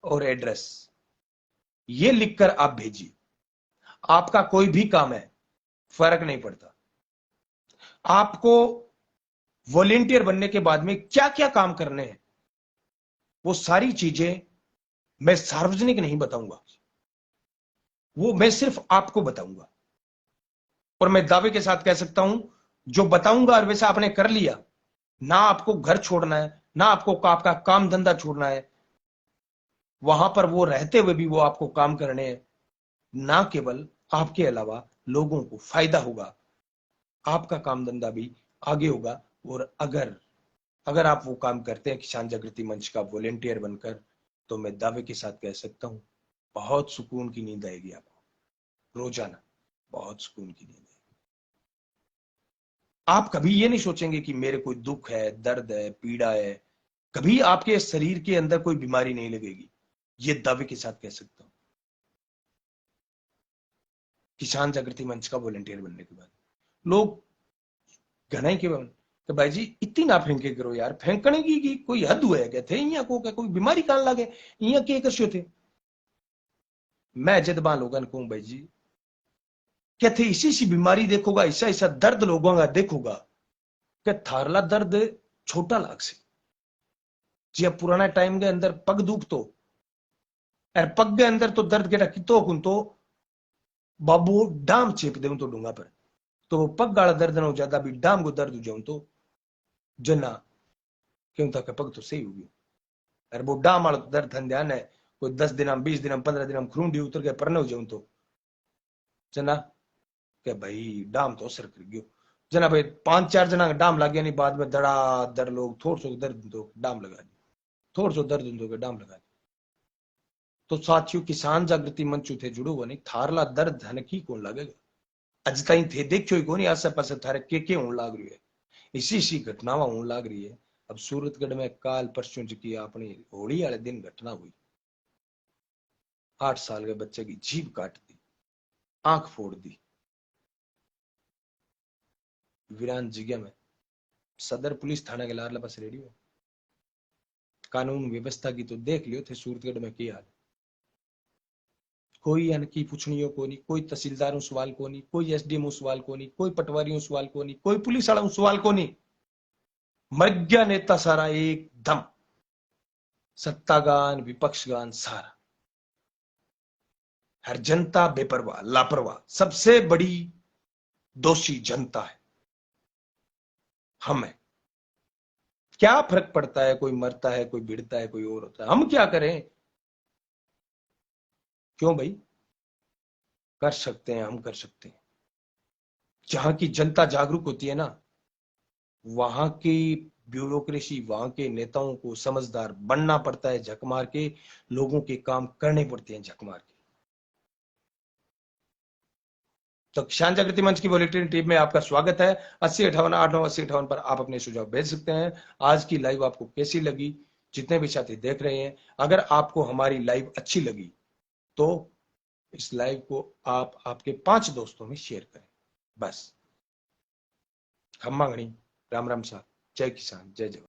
और एड्रेस ये लिखकर आप भेजिए। आपका कोई भी काम है, फर्क नहीं पड़ता। आपको वॉलेंटियर बनने के बाद में क्या क्या काम करने हैं वो सारी चीजें मैं सार्वजनिक नहीं बताऊंगा, वो मैं सिर्फ आपको बताऊंगा। और मैं दावे के साथ कह सकता हूं जो बताऊंगा और वैसा आपने कर लिया, ना आपको घर छोड़ना है, ना आपको आपका काम धंधा छोड़ना है, वहां पर वो रहते हुए भी वो आपको काम करने हैं। ना केवल आपके अलावा लोगों को फायदा होगा, आपका काम धंधा भी आगे होगा। और अगर अगर आप वो काम करते हैं किसान जागृति मंच का वॉलेंटियर बनकर, तो मैं दावे के साथ कह सकता हूं बहुत सुकून की नींद आएगी आपको रोजाना, बहुत सुकून की नींद आएगी। आप कभी ये नहीं सोचेंगे कि मेरे कोई दुख है, दर्द है, पीड़ा है। कभी आपके शरीर के अंदर कोई बीमारी नहीं लगेगी, ये दावे के साथ कह सकता हूं किसान जागृति मंच का वॉलेंटियर बनने के बाद। लोग घनाई के तो भाई जी इतनी ना फेंके करो यार, फेंकने की कोई हद हुआ है क्या थे इया को क्या कोई बीमारी कान लगे इया के कर थे। मैं जदबा लोगन कहूं भाई जी क्या थे इसी सी बीमारी देखोगा, ऐसा ऐसा दर्द लोगों का देखोगा क्या थारला दर्द छोटा लाग से। जी पुराना टाइम के अंदर पग दुख तो और पग के अंदर तो दर्द के कितो कुन तो बाबू डाम चेप दे तो डूंगा पर तो वो पग गाला दर्द ना हो ज्यादा भी डाम को दर्द हो जाऊं तो जना क्यों था पग तो सही होगी। अरे वो डाम वाला तो दर्द ध्यान है कोई 10 दिन 20 दिन 15 दिन खुरूंडी उतर के परने हो जाऊं तो जना के भाई डाम तो असर कर गयो। जना भाई 5-4 जना डाम लग गया नहीं बाद में दर लोग थोड़ा सो दर्द तो डाम लगा दी, थोड़ा सो दर्द तो डाम लगा दी। तो साथियों किसान जागृति मंच थे जुड़ो हुआ नहीं थारला दर्द धन की कौन लगेगा। अज ताई थे देखियो को नहीं आसे पासे थारे के होने लाग रही है, इसी इसी घटनावा होने लाग रही है। अब सूरतगढ़ में काल परसों की अपनी होली वाले दिन घटना हुई, 8 साल के बच्चे की जीभ काट दी, आंख फोड़ दी वीरान जिग्या में। सदर पुलिस थाना के लारला पास रेडियो कानून व्यवस्था की तो देख लियो थे सूरतगढ़ में की हाल। कोई अनकी पूछनियो को नहीं, कोई तहसीलदारों सवाल को नहीं, कोई एसडीएम सवाल को नहीं, कोई पटवारियों सवाल को नहीं, कोई पुलिस वाला सवाल को नहीं। मर गया नेता सारा एकदम, सत्तागान विपक्षगान सारा, हर जनता बेपरवाह लापरवाह। सबसे बड़ी दोषी जनता है, हम है। क्या फर्क पड़ता है कोई मरता है, कोई भिड़ता है, कोई और होता है, हम क्या करें। क्यों भाई, कर सकते हैं, हम कर सकते हैं। जहां की जनता जागरूक होती है ना, वहां की ब्यूरोक्रेसी, वहां के नेताओं को समझदार बनना पड़ता है झक मार के, लोगों के काम करने पड़ते हैं झक मार के। तो किसान जागृति मंच की वॉलंटियर टीम में आपका स्वागत है। 8058 पर आप अपने सुझाव भेज सकते हैं। आज की लाइव आपको कैसी लगी, जितने भी साथी देख रहे हैं, अगर आपको हमारी लाइव अच्छी लगी तो इस लाइव को आप आपके 5 दोस्तों में शेयर करें। बस। खम्मा गणी, राम राम साहब, जय किसान, जय जवान।